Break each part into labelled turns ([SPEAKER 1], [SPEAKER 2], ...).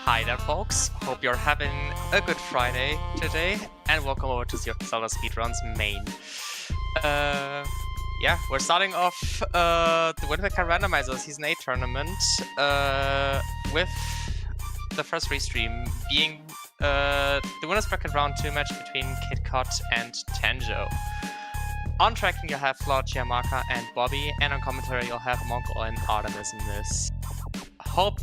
[SPEAKER 1] Hi there, folks. Hope you're having a good Friday today, and welcome over to ZeldaSpeedRuns main. Yeah, we're starting off the Wind Waker Randomizer Season 8 tournament with the first restream being the Winners Bracket Round 2 match between Kitcot and Tanjo. On tracking, you'll have Flawed, Chiamaka, and Bobby, and on commentary, you'll have Monko and Artemis in this. Hope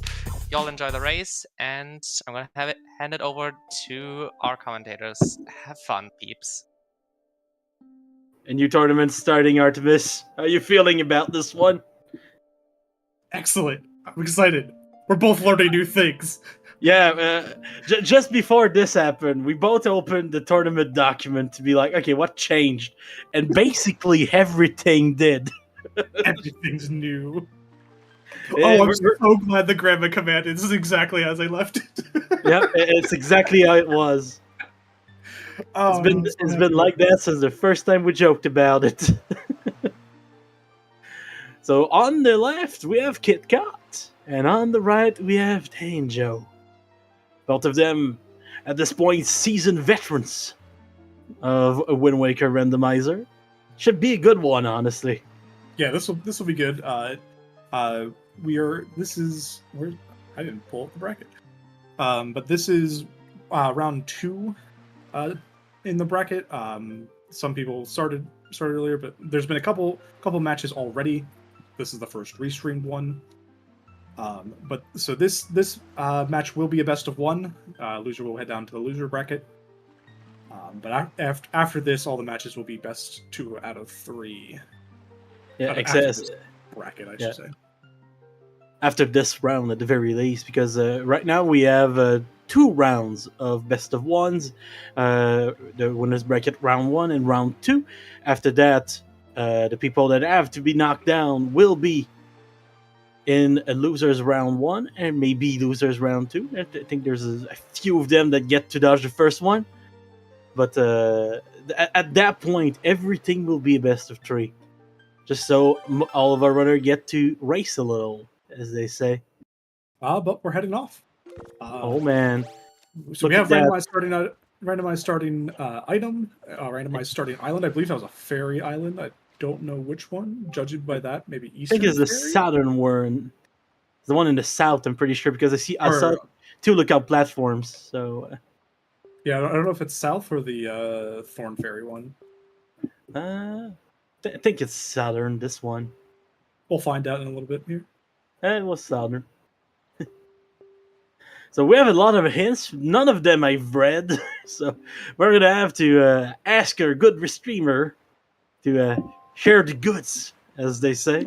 [SPEAKER 1] y'all enjoy the race, and I'm gonna hand it over to our commentators. Have fun, peeps.
[SPEAKER 2] A new tournament starting, Artemis. How are you feeling about this one?
[SPEAKER 3] Excellent. I'm excited. We're both learning new things.
[SPEAKER 2] Yeah, just before this happened, we both opened the tournament document to be like, okay, what changed? And basically everything did.
[SPEAKER 3] Everything's new.
[SPEAKER 2] Yeah,
[SPEAKER 3] I'm so glad the grandma commanded. This is exactly as I left it.
[SPEAKER 2] Yeah, it's exactly how it was. It's been like that since the first time we joked about it. So on the left we have Kitcot, and on the right we have Tanjo. Both of them, at this point, seasoned veterans of a Wind Waker randomizer. Should be a good one, honestly.
[SPEAKER 3] Yeah, this will be good. This is where I didn't pull up the bracket. But this is round 2 in the bracket. Some people started earlier, but there's been a couple matches already. This is the first restreamed one. But so this match will be a best of 1. Loser will head down to the loser bracket. But after this, all the matches will be best 2 out of 3.
[SPEAKER 2] Yeah,
[SPEAKER 3] Bracket, I should say.
[SPEAKER 2] After this round, at the very least, because right now we have 2 rounds of best of 1s. The winners bracket round 1 and round 2. After that, the people that have to be knocked down will be in a losers round 1 and maybe losers round 2. I think there's a few of them that get to dodge the first one. But at that point, everything will be a best of 3. Just so all of our runners get to race a little, as they say.
[SPEAKER 3] But we're heading off.
[SPEAKER 2] Oh man!
[SPEAKER 3] So we have randomized starting item, randomized starting island. I believe that was a fairy island. I don't know which one. Judging by that, maybe Eastern.
[SPEAKER 2] I think it's the
[SPEAKER 3] fairy?
[SPEAKER 2] southern one. The one in the south, I'm pretty sure, because I saw 2 lookout platforms. So
[SPEAKER 3] yeah, I don't know if it's south or the Thorn Fairy one.
[SPEAKER 2] I think it's southern. This one.
[SPEAKER 3] We'll find out in a little bit here.
[SPEAKER 2] It was southern. So we have a lot of hints. None of them I've read. So we're gonna have to ask our good restreamer to share the goods, as they say.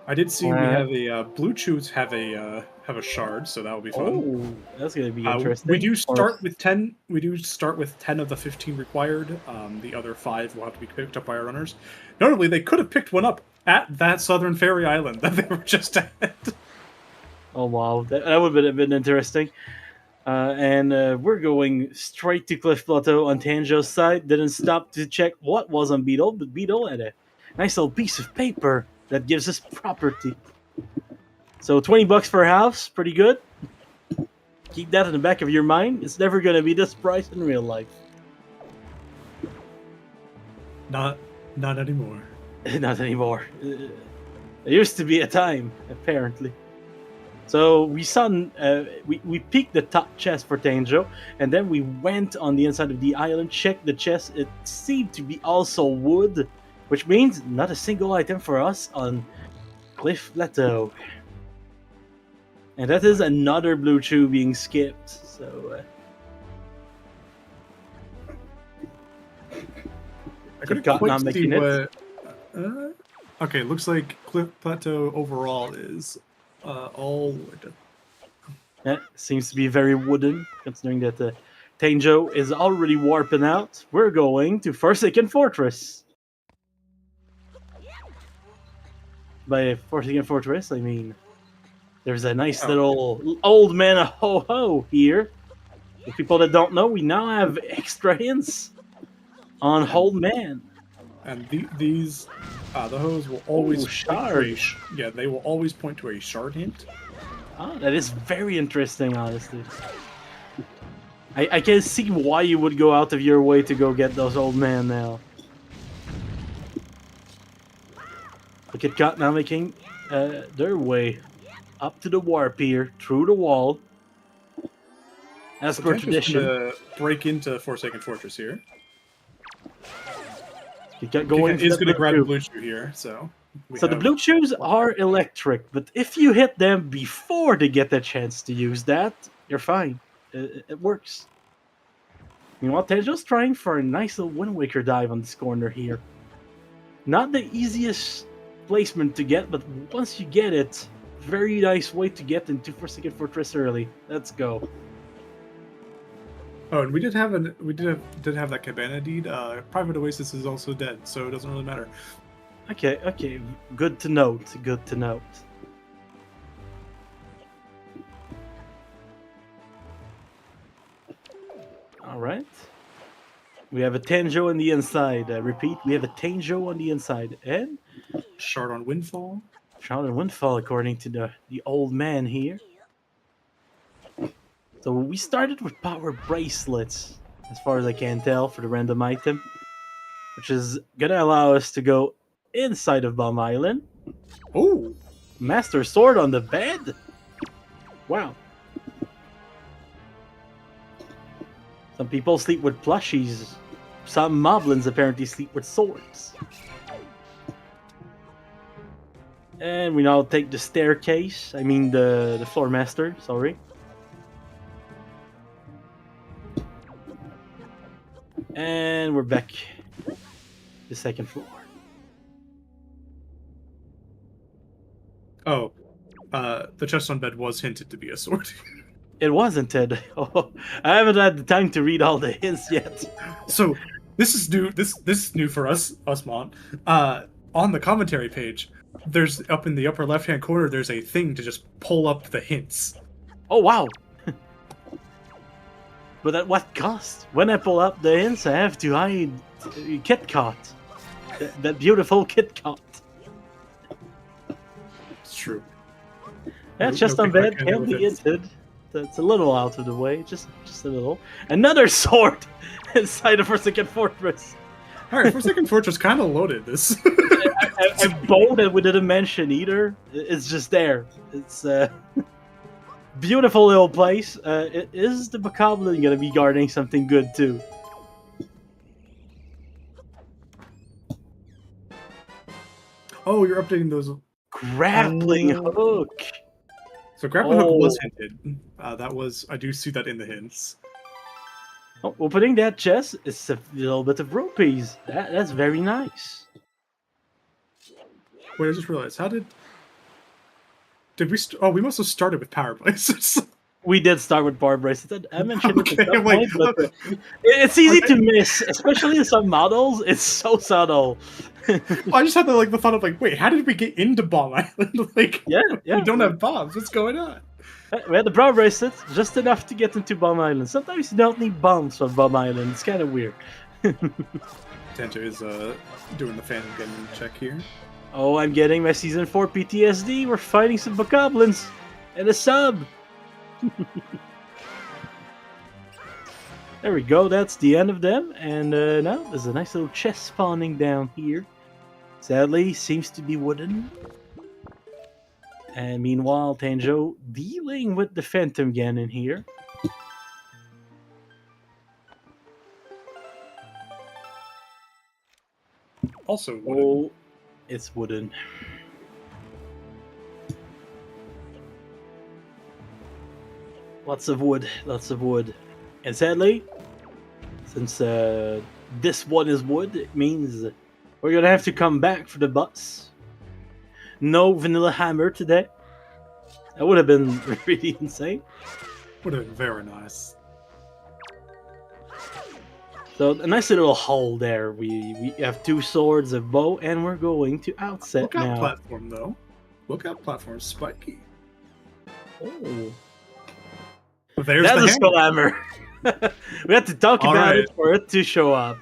[SPEAKER 3] I did see we have a Blue Chews have a shard, so that will be fun.
[SPEAKER 2] Oh, that's gonna be interesting.
[SPEAKER 3] We do start with 10. We do start with 10 of the 15 required. The other 5 will have to be picked up by our runners. Notably, they could have picked one up at that Southern Fairy Island that they were just at.
[SPEAKER 2] Oh wow, that would have been interesting. And we're going straight to Cliff Plateau on Tanjo's side. Didn't stop to check what was on Beetle, but Beetle had a nice little piece of paper that gives us property. So $20 for a house, pretty good. Keep that in the back of your mind. It's never going to be this price in real life.
[SPEAKER 3] Not anymore.
[SPEAKER 2] Not anymore. There used to be a time, apparently. So we saw, we picked the top chest for Tanjo, and then we went on the inside of the island, checked the chest. It seemed to be also wood, which means not a single item for us on Cliff Plateau. And that is another Blue Chew being skipped, so...
[SPEAKER 3] I couldn't quite see what... okay, looks like Cliff Plateau overall is all wood.
[SPEAKER 2] Yeah, seems to be very wooden, considering that Tanjo is already warping out. We're going to Forsaken Fortress. By Forsaken Fortress, I mean there's a nice little old man of ho-ho here. For people that don't know, we now have extra hints on Old Man.
[SPEAKER 3] And these the hoes will always
[SPEAKER 2] shard.
[SPEAKER 3] they will always point to a shard hint.
[SPEAKER 2] Oh, that is very interesting, honestly. I can see why you would go out of your way to go get those old men now. Look at Kitcot now making their way up to the warp here, through the wall. As per tradition.
[SPEAKER 3] Gonna break into Forsaken Fortress here.
[SPEAKER 2] Kitcot going
[SPEAKER 3] is going to grab the
[SPEAKER 2] shoe.
[SPEAKER 3] blue shoe here, so...
[SPEAKER 2] The blue shoes are electric, but if you hit them before they get the chance to use that, you're fine. It works. Meanwhile, they're just trying for a nice little Wind Waker dive on this corner here. Not the easiest placement to get, but once you get it, very nice way to get into Forsaken Fortress early. Let's go.
[SPEAKER 3] Oh, and we did have that Cabana deed. Private Oasis is also dead, so it doesn't really matter.
[SPEAKER 2] Okay. Good to note. Good to note. All right. We have a Tanjo on the inside. Repeat, we have a Tanjo on the inside. And
[SPEAKER 3] Shard on Windfall.
[SPEAKER 2] Shard on Windfall, according to the old man here. So we started with power bracelets, as far as I can tell, for the random item. Which is going to allow us to go inside of Bomb Island.
[SPEAKER 3] Oh!
[SPEAKER 2] Master Sword on the bed? Wow. Some people sleep with plushies. Some moblins apparently sleep with swords. And we now take the staircase. I mean the floor master, sorry. And we're back to the second floor.
[SPEAKER 3] Oh, the chest on bed was hinted to be a sword.
[SPEAKER 2] It wasn't, Ted. Oh, I haven't had the time to read all the hints yet.
[SPEAKER 3] So this is new. This is new for us, Mon. On the commentary page, there's up in the upper left-hand corner. There's a thing to just pull up the hints.
[SPEAKER 2] Oh wow! But at what cost? When I pull up the hints, I have to hide Kitcot. That beautiful Kitcot.
[SPEAKER 3] It's true.
[SPEAKER 2] That's just on bed. Can be hinted. That's a little out of the way, just a little. Another sword inside of Forsaken Fortress.
[SPEAKER 3] All right, Forsaken Fortress kind of loaded this.
[SPEAKER 2] A bow that we didn't mention either. It's just there. It's a beautiful little place. Is the Bokoblin gonna be guarding something good too?
[SPEAKER 3] Oh, you're updating those.
[SPEAKER 2] Grappling hook.
[SPEAKER 3] So grappling hook was hinted. That was, I do see that in the hints.
[SPEAKER 2] Oh, opening that chest is a little bit of rupees. That's very nice.
[SPEAKER 3] Wait, I just realized. How did we? Oh, we must have started with power bracelets.
[SPEAKER 2] We did start with power bracelets. I mentioned it at some
[SPEAKER 3] wait,
[SPEAKER 2] point, but it's easy to miss, especially in some models. It's so subtle.
[SPEAKER 3] I just had the thought of wait, how did we get into Bomb Island?
[SPEAKER 2] Yeah.
[SPEAKER 3] We don't have bombs. What's going on?
[SPEAKER 2] We had the power bracelets, just enough to get into Bomb Island. Sometimes you don't need bombs for Bomb Island. It's kind of weird.
[SPEAKER 3] Tanjo is doing the Phantom Gun check here.
[SPEAKER 2] Oh, I'm getting my Season 4 PTSD. We're fighting some Bokoblins and a sub. There we go. That's the end of them. And now there's a nice little chest spawning down here. Sadly, seems to be wooden. And meanwhile, Tanjo dealing with the Phantom Gun in here.
[SPEAKER 3] Also wooden.
[SPEAKER 2] Oh, it's wooden. Lots of wood, lots of wood. And sadly, since this one is wood, it means we're gonna have to come back for the bus. No vanilla hammer today. That would have been really insane.
[SPEAKER 3] Would have been very nice.
[SPEAKER 2] So a nice little hull there. We have two swords, a bow, and we're going to outset
[SPEAKER 3] Look out
[SPEAKER 2] now.
[SPEAKER 3] platform though. Look out platform spiky.
[SPEAKER 2] Oh.
[SPEAKER 3] There's
[SPEAKER 2] That's
[SPEAKER 3] the
[SPEAKER 2] a skull hammer. We had to talk about it for it to show up.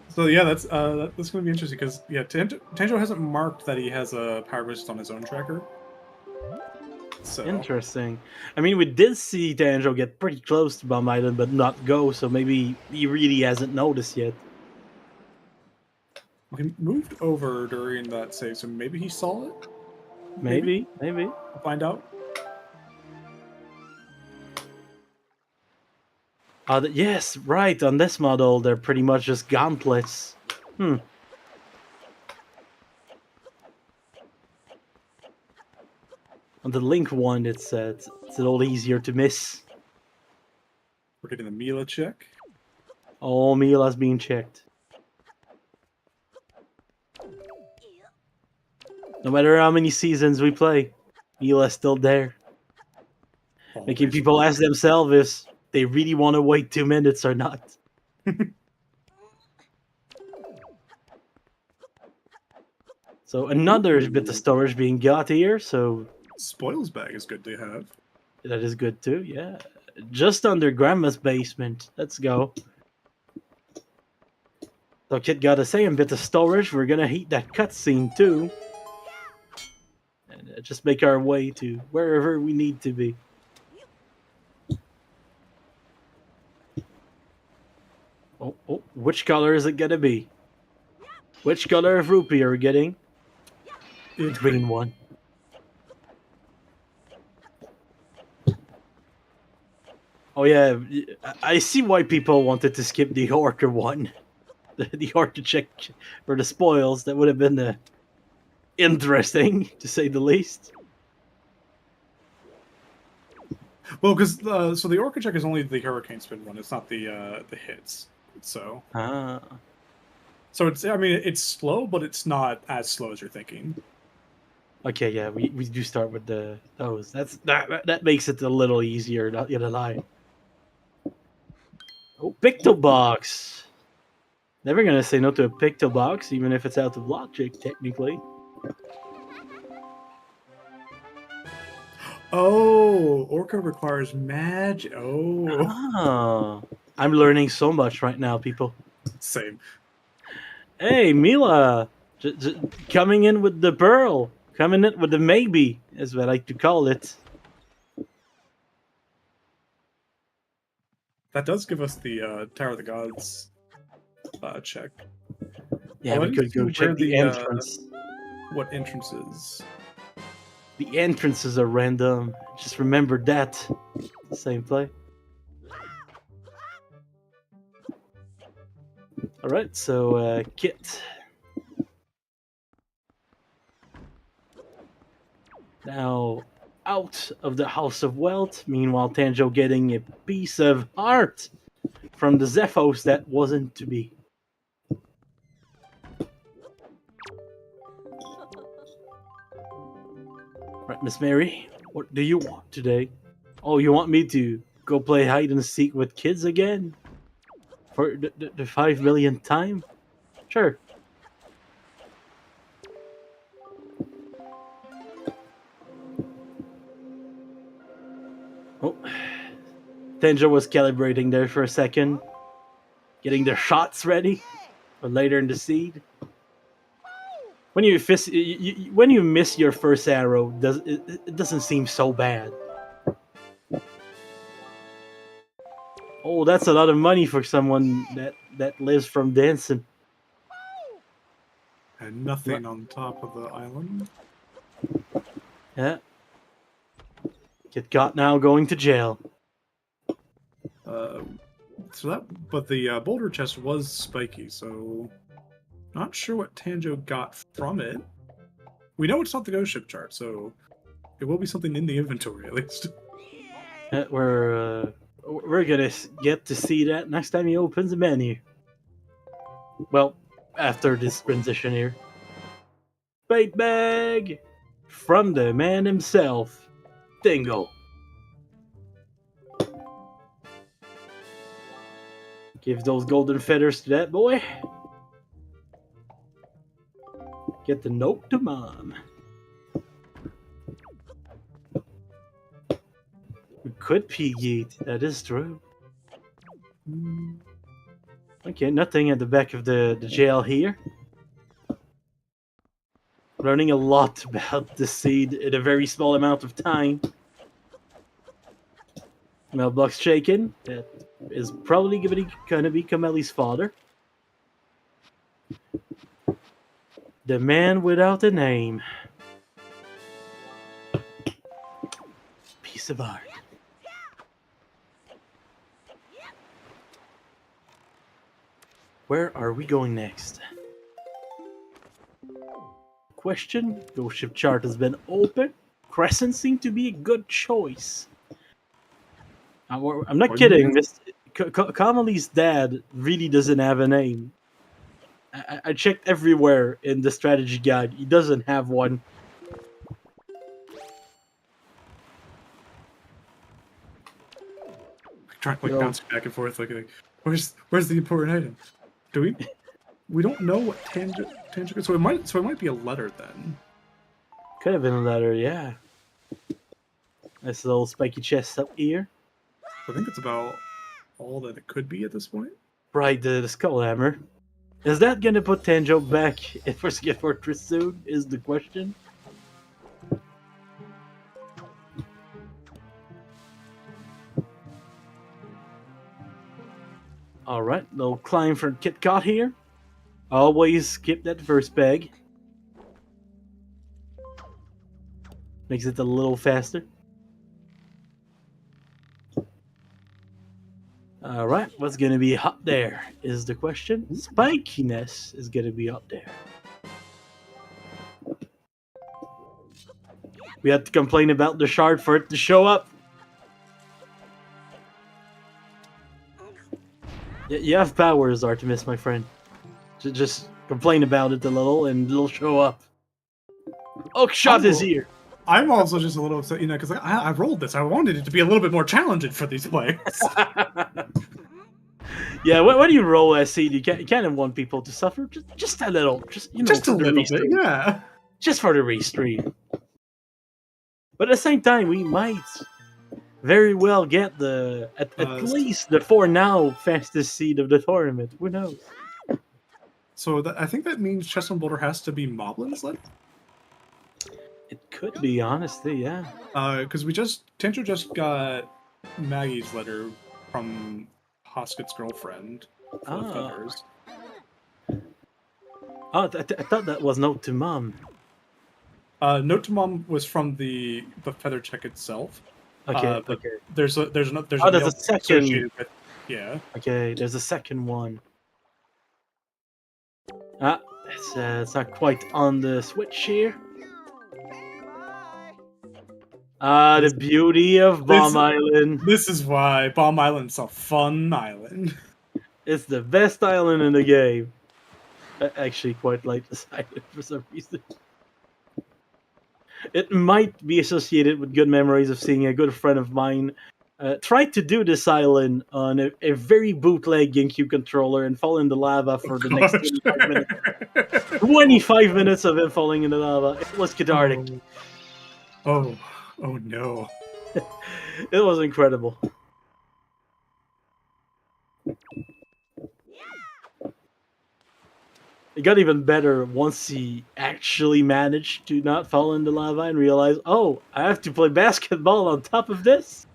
[SPEAKER 3] So yeah, that's going to be interesting because Tanjo hasn't marked that he has a power bracelet on his own tracker. So
[SPEAKER 2] Interesting. I mean, we did see Tanjo get pretty close to Bomb Island, but not go. So maybe he really hasn't noticed yet.
[SPEAKER 3] he moved over during that save, so maybe he saw it.
[SPEAKER 2] Maybe.
[SPEAKER 3] We'll find out.
[SPEAKER 2] Yes, right. On this model, they're pretty much just gauntlets. On the Link one, it's a little easier to miss.
[SPEAKER 3] We're getting the Mila check.
[SPEAKER 2] Oh, Mila's being checked. No matter how many seasons we play, Mila's still there. Making
[SPEAKER 3] Always.
[SPEAKER 2] people ask themselves if they really want to wait 2 minutes or not. So another bit of storage being got here, so
[SPEAKER 3] Spoils bag is good to have.
[SPEAKER 2] that is good too, yeah. Just under Grandma's basement. Let's go. So Kit got a second bit of storage. We're gonna heat that cutscene too. And just make our way to wherever we need to be. Oh, which color is it gonna be? Which color of rupee are we getting? The green one. Oh yeah, I see why people wanted to skip the Orca one. The Orca check for the spoils. That would have been interesting, to say the least.
[SPEAKER 3] Well, because so the Orca check is only the Hurricane Spin one. It's not the hits. So it's, I mean, it's slow, but it's not as slow as you're thinking.
[SPEAKER 2] Okay, yeah, we do start with those. That makes it a little easier, not gonna lie. Oh, Picto Box. Never gonna say no to a Picto Box, even if it's out of logic, technically.
[SPEAKER 3] Oh, Orca requires magic. Oh,
[SPEAKER 2] Ah, I'm learning so much right now, people.
[SPEAKER 3] same.
[SPEAKER 2] Hey, Mila, coming in with the pearl, coming in with the maybe, as I like to call it.
[SPEAKER 3] That does give us the Tower of the Gods check.
[SPEAKER 2] Yeah,
[SPEAKER 3] Oh, I
[SPEAKER 2] we could
[SPEAKER 3] didn't
[SPEAKER 2] go
[SPEAKER 3] see
[SPEAKER 2] check
[SPEAKER 3] where
[SPEAKER 2] the entrance.
[SPEAKER 3] What entrances?
[SPEAKER 2] The entrances are random. Just remember that. Same play. Alright, so Kit. Now out of the House of Wealth. Meanwhile, Tanjo getting a piece of heart from the Zephos that wasn't to be. Right, Miss Mary, what do you want today? Oh, you want me to go play hide and seek with kids again? For the 5 millionth time? Sure. Oh, Tenjo was calibrating there for a second, getting their shots ready for later in the seed. When you miss your first arrow, it doesn't seem so bad. Oh, that's a lot of money for someone that lives from dancing.
[SPEAKER 3] And nothing on top of the island.
[SPEAKER 2] Yeah. Kitcot now going to jail.
[SPEAKER 3] But the boulder chest was spiky, so not sure what Tanjo got from it. We know it's not the ghost ship chart, so it will be something in the inventory at least.
[SPEAKER 2] We're gonna get to see that next time he opens the menu. Well, after this transition here. Bait bag from the man himself, Dingle. Give those golden feathers to that boy. Get the note to mom. We could P-Yeet, that is true. Okay, nothing at the back of the jail here. Learning a lot about the seed in a very small amount of time. Mailbox shaken. That is probably gonna be Kameli's father. The man without a name. Piece of art. Where are we going next? Question. Ghost ship chart has been open. Crescent seemed to be a good choice. I'm not kidding. Kameli's dad really doesn't have a name. I checked everywhere in the strategy guide. He doesn't have one.
[SPEAKER 3] Trying to bouncing back and forth, like where's the important item? Do we don't know what tanjo. So it might be a letter then.
[SPEAKER 2] Could have been a letter, yeah. Nice little spiky chest up here.
[SPEAKER 3] I think it's about all that it could be at this point.
[SPEAKER 2] Right, the skull hammer. Is that gonna put Tanjo back in Forsaken Fortress soon? Is the question. Alright, little climb for Kitcot here. Always skip that first peg. Makes it a little faster. Alright, what's gonna be up there is the question. Spikiness is gonna be up there. We had to complain about the shard for it to show up. You have powers, Artemis, my friend. Just complain about it a little and it'll show up. Oakshot is here.
[SPEAKER 3] I'm also just a little upset, because I rolled this. I wanted it to be a little bit more challenging for these players.
[SPEAKER 2] Yeah, when you roll a seed, you kind of want people to suffer just a little, just
[SPEAKER 3] a little bit, yeah.
[SPEAKER 2] Just for the restream. But at the same time, we might very well get at least the for now fastest seed of the tournament. Who knows?
[SPEAKER 3] So I think that means Chestnut Boulder has to be Moblin's letter?
[SPEAKER 2] It could be, honestly, yeah.
[SPEAKER 3] Because Tanjo just got Maggie's letter from Hosket's girlfriend. Feathers.
[SPEAKER 2] Oh, I thought that was Note to Mom.
[SPEAKER 3] Note to Mom was from the feather check itself.
[SPEAKER 2] Okay,
[SPEAKER 3] but
[SPEAKER 2] okay.
[SPEAKER 3] There's a
[SPEAKER 2] second.
[SPEAKER 3] with, yeah.
[SPEAKER 2] Okay, there's a second one. It's not quite on the Switch here. The beauty of Bomb Island.
[SPEAKER 3] This is why Bomb Island's a fun island.
[SPEAKER 2] It's the best island in the game. I actually quite like this island for some reason. It might be associated with good memories of seeing a good friend of mine try to do this island on a very bootleg GameCube controller and fall in the lava for the next 25 minutes. 25 minutes of him falling in the lava. It was cathartic.
[SPEAKER 3] Oh no.
[SPEAKER 2] It was incredible. It got even better once he actually managed to not fall in the lava and realize, oh, I have to play basketball on top of this?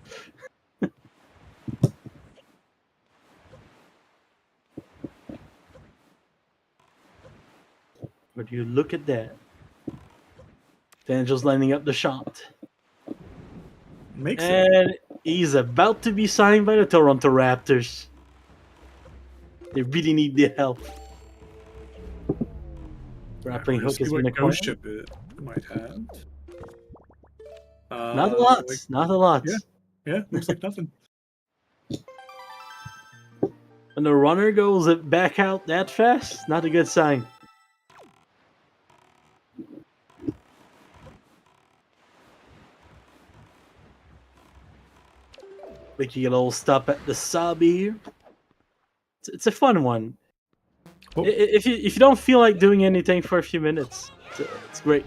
[SPEAKER 2] Would you look at that? Tanjo's lining up the shot. And he's about to be signed by the Toronto Raptors. They really need the help. Grappling hook has been acquired.
[SPEAKER 3] Ship it might have.
[SPEAKER 2] Not a lot. Not a lot.
[SPEAKER 3] Yeah, looks like nothing.
[SPEAKER 2] When the runner goes back out that fast, not a good sign. Making a little stop at the sub here. It's a fun one. Oh. If you don't feel like doing anything for a few minutes, it's great.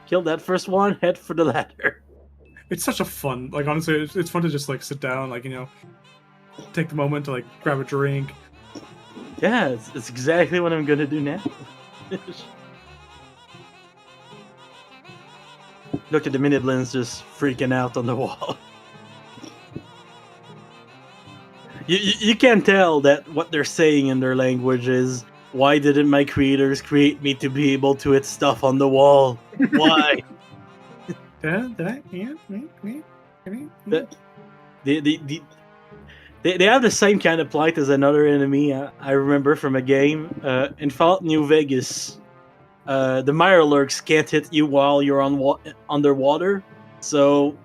[SPEAKER 2] Kill that first one, head for the ladder.
[SPEAKER 3] It's such a fun, honestly, it's fun to just sit down, take the moment to grab a drink.
[SPEAKER 2] Yeah, it's exactly what I'm gonna do now. Look at the Miniblins just freaking out on the wall. You can tell that what they're saying in their language is, why didn't my creators create me to be able to hit stuff on the wall? Why?
[SPEAKER 3] Did I? Yeah.
[SPEAKER 2] The- They have the same kind of plight as another enemy I remember from a game. In Fallout New Vegas, the Mirelurks can't hit you while you're underwater. So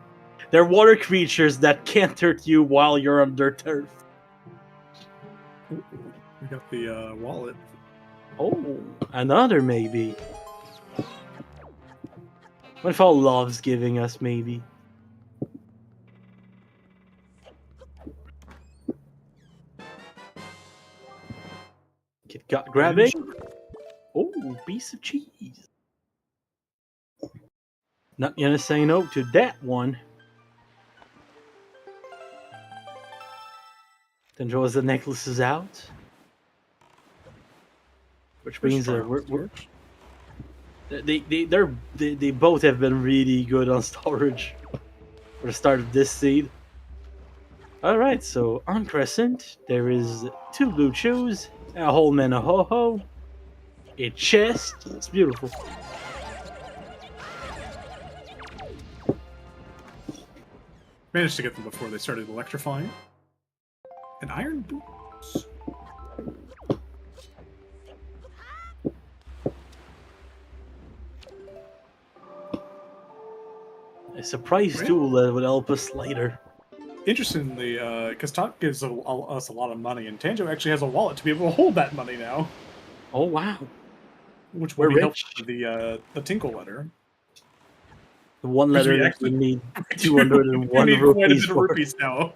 [SPEAKER 2] they're water creatures that can't hurt you while you're under turf.
[SPEAKER 3] We got the wallet.
[SPEAKER 2] Oh, another maybe. What if all love's giving us maybe? Kitcot grabbing. Oh, piece of cheese. Not gonna say no to that one. Then draws the necklaces out. Which means they both have been really good on storage for the start of this seed. Alright, so on Crescent, there is 2 blue shoes, a whole man a ho-ho, a chest. It's beautiful.
[SPEAKER 3] Managed to get them before they started electrifying. And iron boots.
[SPEAKER 2] A surprise tool that would help us later.
[SPEAKER 3] Interestingly, Kitcot gives us a lot of money, and Tanjo actually has a wallet to be able to hold that money now.
[SPEAKER 2] Oh wow.
[SPEAKER 3] Which
[SPEAKER 2] We're
[SPEAKER 3] will be helpful
[SPEAKER 2] rich.
[SPEAKER 3] for the Tinkle letter.
[SPEAKER 2] The one
[SPEAKER 3] Because
[SPEAKER 2] letter
[SPEAKER 3] we
[SPEAKER 2] that
[SPEAKER 3] actually-
[SPEAKER 2] we need 201
[SPEAKER 3] we need quite a
[SPEAKER 2] rupees
[SPEAKER 3] bit of
[SPEAKER 2] for.
[SPEAKER 3] rupees now.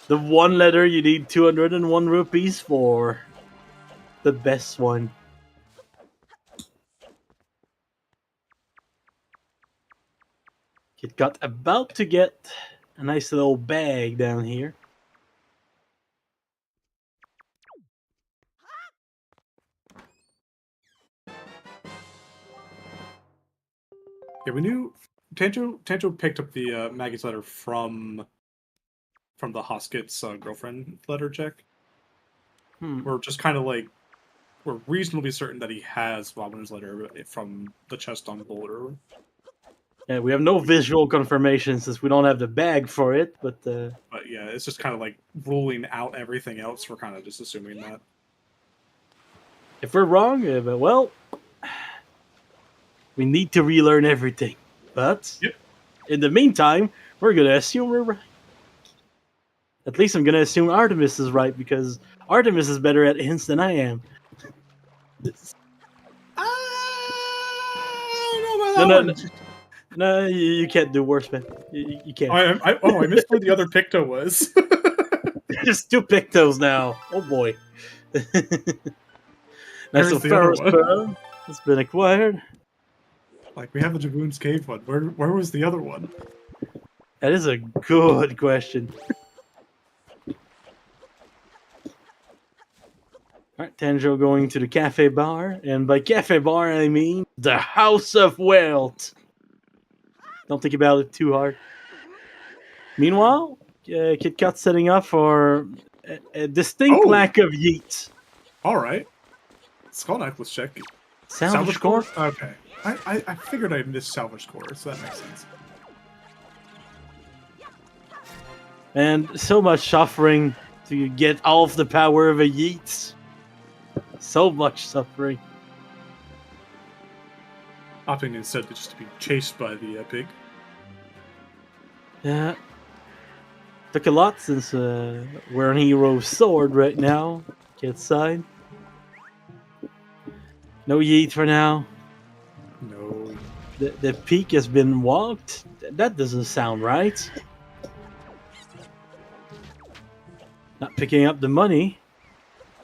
[SPEAKER 2] The one letter you need 201 rupees for. The best one. Kitcot about to get a nice little bag down here.
[SPEAKER 3] Yeah, we knew Tanjo picked up the Maggie's letter from the Hosket's girlfriend letter check. We're just kind of like, we're reasonably certain that he has Robin's letter from the chest on Boulder.
[SPEAKER 2] Yeah, we have no visual confirmation since we don't have the bag for it, but
[SPEAKER 3] But yeah, it's just kind of like ruling out everything else. We're kind of just assuming that.
[SPEAKER 2] if we're wrong, well, we need to relearn everything. But
[SPEAKER 3] Yep.
[SPEAKER 2] in the meantime, we're gonna assume we're right. At least I'm gonna assume Artemis is right because Artemis is better at hints than I am.
[SPEAKER 3] I don't know about that one.
[SPEAKER 2] No, you can't do worse, man. You can't.
[SPEAKER 3] I missed where the other Picto was.
[SPEAKER 2] There's 2 Pictos now. Oh boy. That's
[SPEAKER 3] Where's
[SPEAKER 2] a
[SPEAKER 3] the other
[SPEAKER 2] Pharaoh's
[SPEAKER 3] one?
[SPEAKER 2] Pearl. It's been acquired.
[SPEAKER 3] Like, we have the Jaboon's Cave one. Where was the other one?
[SPEAKER 2] That is a good question. Alright, Tanjo going to the cafe bar, and by cafe bar I mean the House of Wealth. Don't think about it too hard. Meanwhile, Kitcot's setting up for a distinct
[SPEAKER 3] Oh.
[SPEAKER 2] lack of yeet.
[SPEAKER 3] All right. Skull necklace check.
[SPEAKER 2] Salvage core?
[SPEAKER 3] Okay. I figured I missed salvage core, so that makes sense.
[SPEAKER 2] And so much suffering to get all of the power of a yeet. So much suffering.
[SPEAKER 3] Opting instead to just be chased by the pig.
[SPEAKER 2] Yeah. Took a lot since we're on Hero's Sword right now. Get side. No yeet for now.
[SPEAKER 3] No.
[SPEAKER 2] The peak has been walked? That doesn't sound right. Not picking up the money.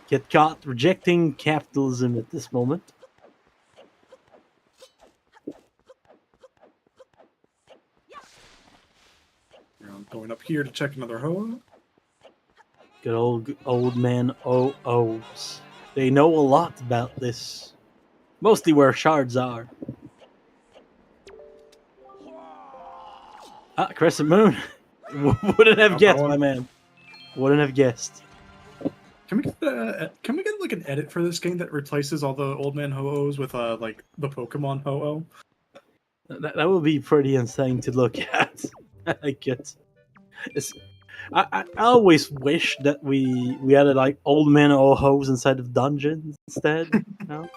[SPEAKER 2] Get caught rejecting capitalism at this moment.
[SPEAKER 3] Going up here to check another hoe.
[SPEAKER 2] Good old man OOs. They know a lot about this. Mostly where shards are. Ah, Crescent Moon. Wouldn't have
[SPEAKER 3] Not
[SPEAKER 2] guessed,
[SPEAKER 3] that
[SPEAKER 2] my
[SPEAKER 3] one.
[SPEAKER 2] man. Wouldn't have guessed.
[SPEAKER 3] Can we get like an edit for this game that replaces all the old man ho-ohs with like the Pokemon ho-oh?
[SPEAKER 2] That would be pretty insane to look at. I guess. I always wish that we had like old men or hoes inside of dungeons instead. You know?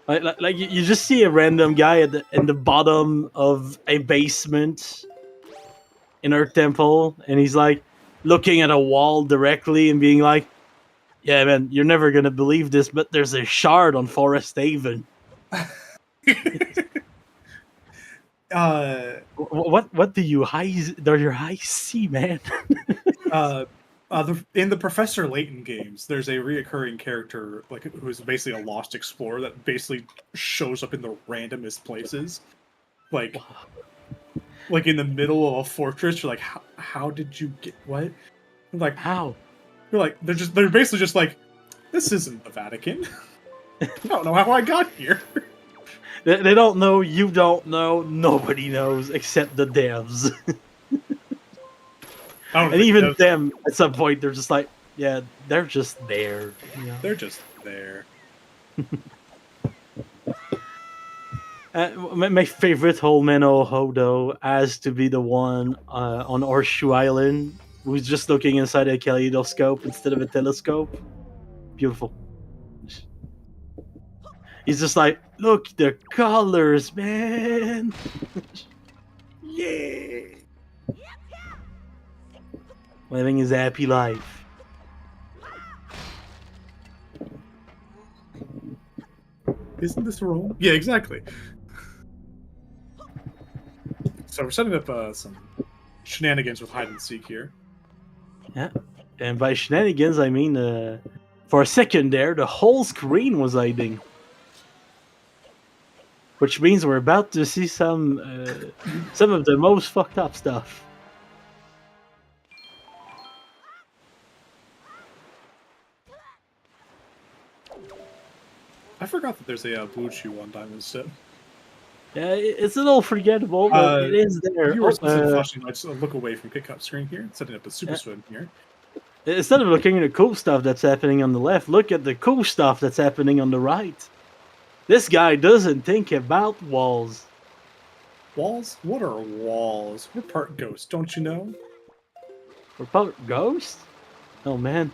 [SPEAKER 2] Like you just see a random guy in the bottom of a basement in Earth Temple, and he's like looking at a wall directly and being like, "Yeah, man, you're never gonna believe this, but there's a shard on Forest Haven." What do your eyes see, man?
[SPEAKER 3] In the Professor Layton games, there's a reoccurring character like who's basically a lost explorer that basically shows up in the randomest places, like in the middle of a fortress. You're like, how did you get what? Like
[SPEAKER 2] How?
[SPEAKER 3] You're like they're basically just like, this isn't the Vatican. I don't know how I got here.
[SPEAKER 2] They don't know. You don't know. Nobody knows except the devs. And even them, at some point, they're just like, yeah, they're just there. You know?
[SPEAKER 3] They're just there.
[SPEAKER 2] My favorite whole Menno Hodo has to be the one on Horseshoe Island, who's just looking inside a kaleidoscope instead of a telescope. Beautiful. He's just like, look, the colors, man. Yeah. Living his happy life.
[SPEAKER 3] Isn't this wrong? Yeah, exactly. So we're setting up some shenanigans with hide and seek here.
[SPEAKER 2] Yeah, and by shenanigans, I mean for a second there, the whole screen was hiding, which means we're about to see some of the most fucked up stuff.
[SPEAKER 3] I forgot that there's a blue chew on Diamond Step.
[SPEAKER 2] Yeah, it's a little forgettable, but it is there.
[SPEAKER 3] You were flashing lights. Look away from Kitcot screen here, setting up a super swim here.
[SPEAKER 2] Instead of looking at the cool stuff that's happening on the left, look at the cool stuff that's happening on the right. This guy doesn't think about walls.
[SPEAKER 3] Walls? What are walls? We're part ghost, don't you know?
[SPEAKER 2] We're part ghost? Oh man.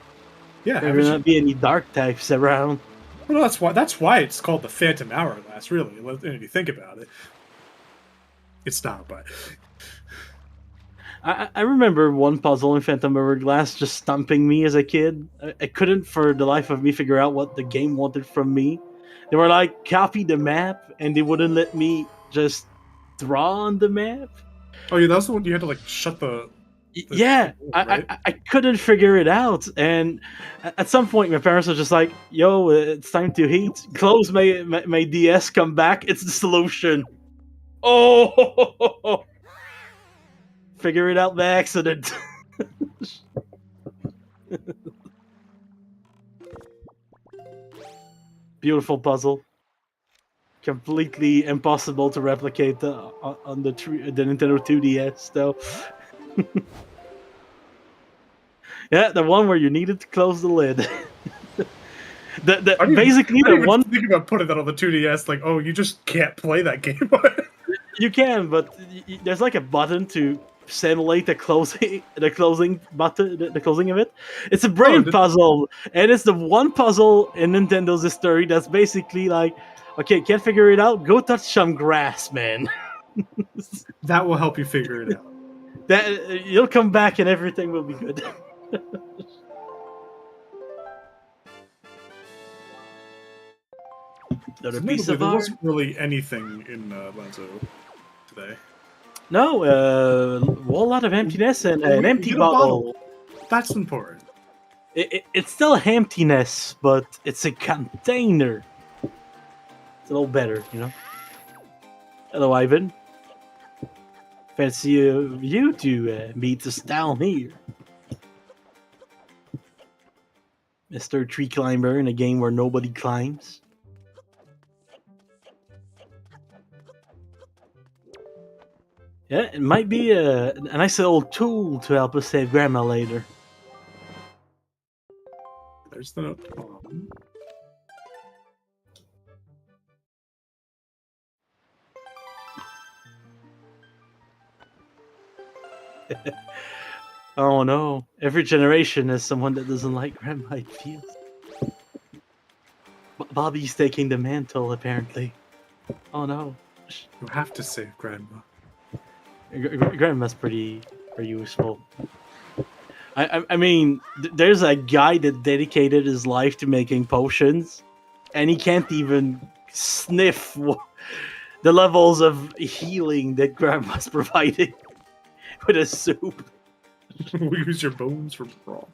[SPEAKER 3] Yeah,
[SPEAKER 2] There will not be any dark types around.
[SPEAKER 3] Well, that's why it's called the Phantom Hourglass, really, if you think about it. It's not, but...
[SPEAKER 2] I remember one puzzle in Phantom Hourglass just stumping me as a kid. I couldn't for the life of me figure out what the game wanted from me. They were like, copy the map, and they wouldn't let me just draw on the map.
[SPEAKER 3] Oh yeah, that was the one you had to like shut the
[SPEAKER 2] yeah,
[SPEAKER 3] right?
[SPEAKER 2] I couldn't figure it out, and at some point my parents were just like, "Yo, it's time to eat. Close my DS. Come back. It's the solution." Oh, figure it out by accident. Beautiful puzzle. Completely impossible to replicate on the Nintendo 2DS, though. Yeah, the one where you needed to close the lid. Basically, the one
[SPEAKER 3] thinking about putting that on the 2DS, like, oh, you just can't play that game.
[SPEAKER 2] You can, but there's like a button to simulate the closing button, the closing of it. It's a brain puzzle, and it's the one puzzle in Nintendo's history that's basically like, okay, can't figure it out. Go touch some grass, man.
[SPEAKER 3] That will help you figure it out.
[SPEAKER 2] That you'll come back and everything will be good. Another piece of
[SPEAKER 3] there
[SPEAKER 2] art.
[SPEAKER 3] wasn't really anything in Lenzo today.
[SPEAKER 2] No, a whole lot of emptiness and an empty bottle.
[SPEAKER 3] That's important.
[SPEAKER 2] It's still emptiness, but it's a container. It's a little better, you know. Hello, Ivan. Fancy you to meet us down here. Mr. Tree Climber in a game where nobody climbs. Yeah, it might be a nice little tool to help us save Grandma later.
[SPEAKER 3] There's the note.
[SPEAKER 2] Oh no, every generation has someone that doesn't like Grandma, it feels. Bobby's taking the mantle, apparently. Oh no.
[SPEAKER 3] You have to save Grandma.
[SPEAKER 2] Grandma's pretty useful. I mean, there's a guy that dedicated his life to making potions, and he can't even sniff the levels of healing that Grandma's providing with a soup.
[SPEAKER 3] We use your bones for broth.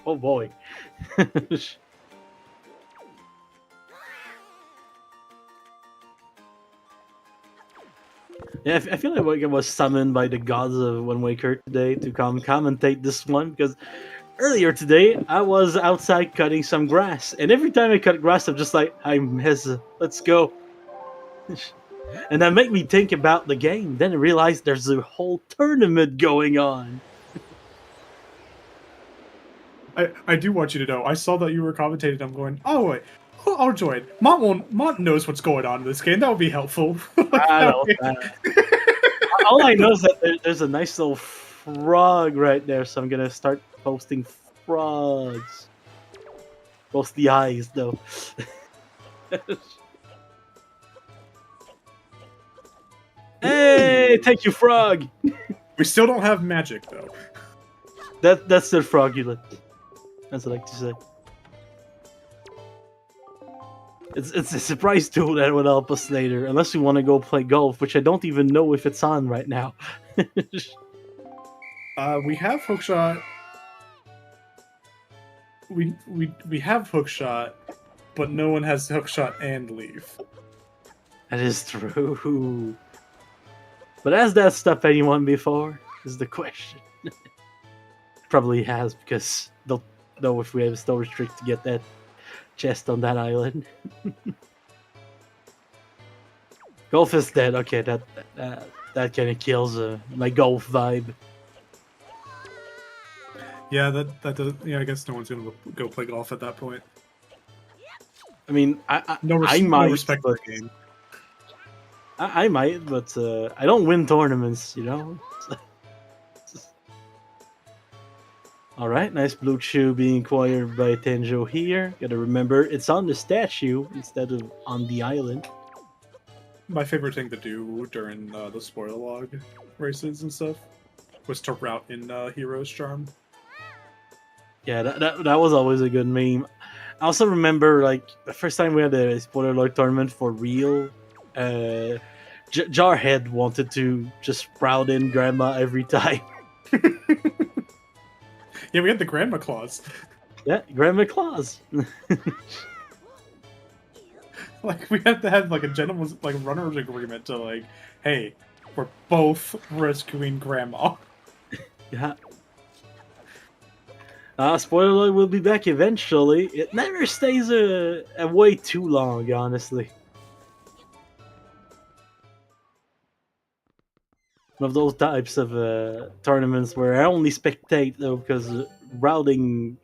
[SPEAKER 2] Oh boy. Yeah, I feel like I was summoned by the gods of Wind Waker today to come commentate this one, because earlier today I was outside cutting some grass, and every time I cut grass I'm just like, I'm Heza, let's go. And that made me think about the game. Then I realized there's a whole tournament going on.
[SPEAKER 3] I do want you to know, I saw that you were commentating, I'm going, oh wait, I'll join. Mont knows what's going on in this game, that would be helpful.
[SPEAKER 2] I know. All I know is that there's a nice little frog right there, so I'm gonna start posting frogs. Post the eyes, though. Hey, thank you, frog!
[SPEAKER 3] We still don't have magic, though.
[SPEAKER 2] That's the frogulent. As I like to say. It's a surprise tool that will help us later, unless we want to go play golf, which I don't even know if it's on right now.
[SPEAKER 3] We have hookshot. We have hookshot, but no one has hookshot and leaf.
[SPEAKER 2] That is true. But has that stopped anyone before? Is the question. Probably has, because don't know if we have a storage trick to get that chest on that island. Golf is dead. Okay, that kind of kills my golf vibe.
[SPEAKER 3] Yeah, that does. Yeah, I guess no one's gonna go play golf at that point.
[SPEAKER 2] I mean, I might,
[SPEAKER 3] No respect for the game.
[SPEAKER 2] I might, but I don't win tournaments, you know. All right, nice blue chew being acquired by Tanjo here. Gotta remember, it's on the statue instead of on the island.
[SPEAKER 3] My favorite thing to do during the spoiler log races and stuff was to route in Hero's Charm.
[SPEAKER 2] Yeah, that was always a good meme. I also remember, like, the first time we had a spoiler log tournament for real, Jarhead wanted to just sprout in Grandma every time.
[SPEAKER 3] Yeah, we had the Grandma Claws.
[SPEAKER 2] Yeah, Grandma Claus.
[SPEAKER 3] Like, we had to have like a gentleman's like runner's agreement to like, hey, we're both rescuing Grandma.
[SPEAKER 2] Yeah. Spoiler log will be back eventually. It never stays away too long, honestly. One of those types of tournaments where I only spectate, though, because routing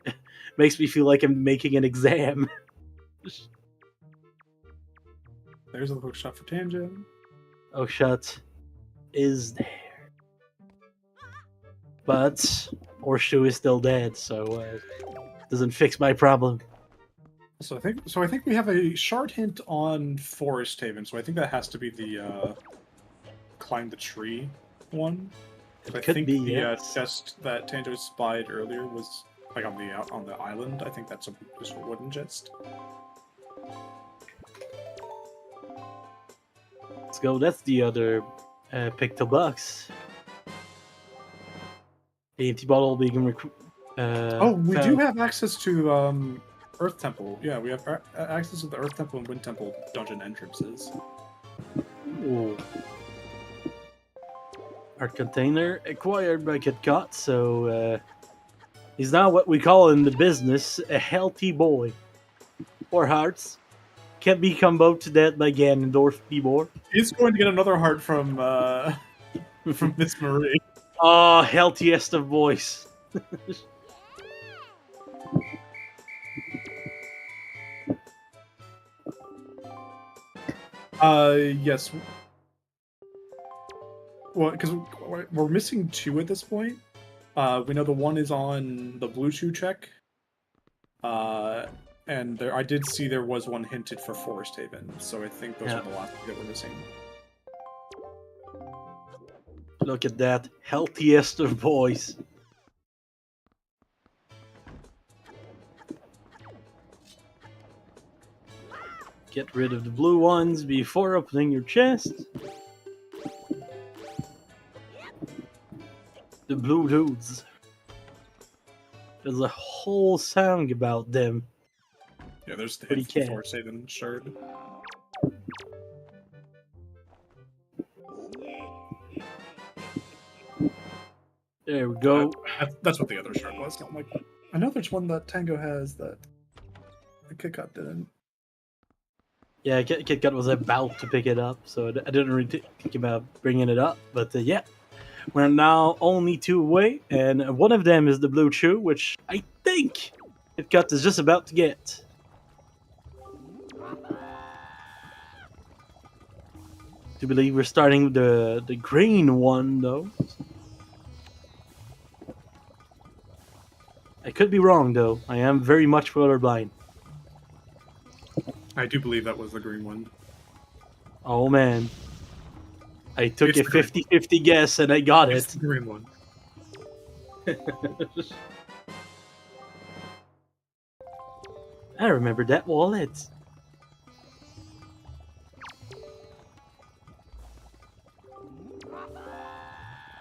[SPEAKER 2] makes me feel like I'm making an exam.
[SPEAKER 3] There's a hook shot for Tangent.
[SPEAKER 2] Hookshot is there. But Horseshoe is still dead, so doesn't fix my problem.
[SPEAKER 3] So I think we have a shard hint on Forest Haven. So I think that has to be the climb the tree one. I
[SPEAKER 2] Could
[SPEAKER 3] think
[SPEAKER 2] be,
[SPEAKER 3] the
[SPEAKER 2] yes.
[SPEAKER 3] chest that Tanjo spied earlier was like on the island. I think that's just a wooden chest.
[SPEAKER 2] Let's go. That's the other Picto box. The empty bottle being
[SPEAKER 3] We do have access to Earth Temple. Yeah, we have access to the Earth Temple and Wind Temple dungeon entrances.
[SPEAKER 2] Ooh. Our container acquired by Kitcot, so he's now what we call in the business a healthy boy. 4 hearts, Can't be comboed to that by Ganondorf anymore.
[SPEAKER 3] He's going to get another heart from from Miss Marie.
[SPEAKER 2] Oh, healthiest of boys.
[SPEAKER 3] Yes. Well, because we're missing 2 at this point. We know the one is on the blue shoe check. And I did see there was one hinted for Forest Haven, so I think those are the last 2 that we're missing.
[SPEAKER 2] Look at that. Healthiest of boys. Get rid of the blue ones before opening your chest. The blue dudes. There's a whole song about them.
[SPEAKER 3] Yeah, there's the
[SPEAKER 2] But he
[SPEAKER 3] hint for
[SPEAKER 2] can't.
[SPEAKER 3] Forest Haven shard.
[SPEAKER 2] There we go.
[SPEAKER 3] That's what the other shard was. I'm like, I know there's one that Tango has that the Kitcot didn't.
[SPEAKER 2] Yeah, Kitcot was about to pick it up, so I didn't really think about bringing it up. But yeah, we're now only 2 away, and one of them is the blue chew, which I think Kitcot is just about to get. I believe we're starting with the green one, though. I could be wrong, though. I am very much colorblind.
[SPEAKER 3] I do believe that was the green one.
[SPEAKER 2] Oh, man. I took
[SPEAKER 3] It's
[SPEAKER 2] a
[SPEAKER 3] the green
[SPEAKER 2] 50-50 guess, and I got
[SPEAKER 3] It's
[SPEAKER 2] it.
[SPEAKER 3] the green one.
[SPEAKER 2] I remember that wallet.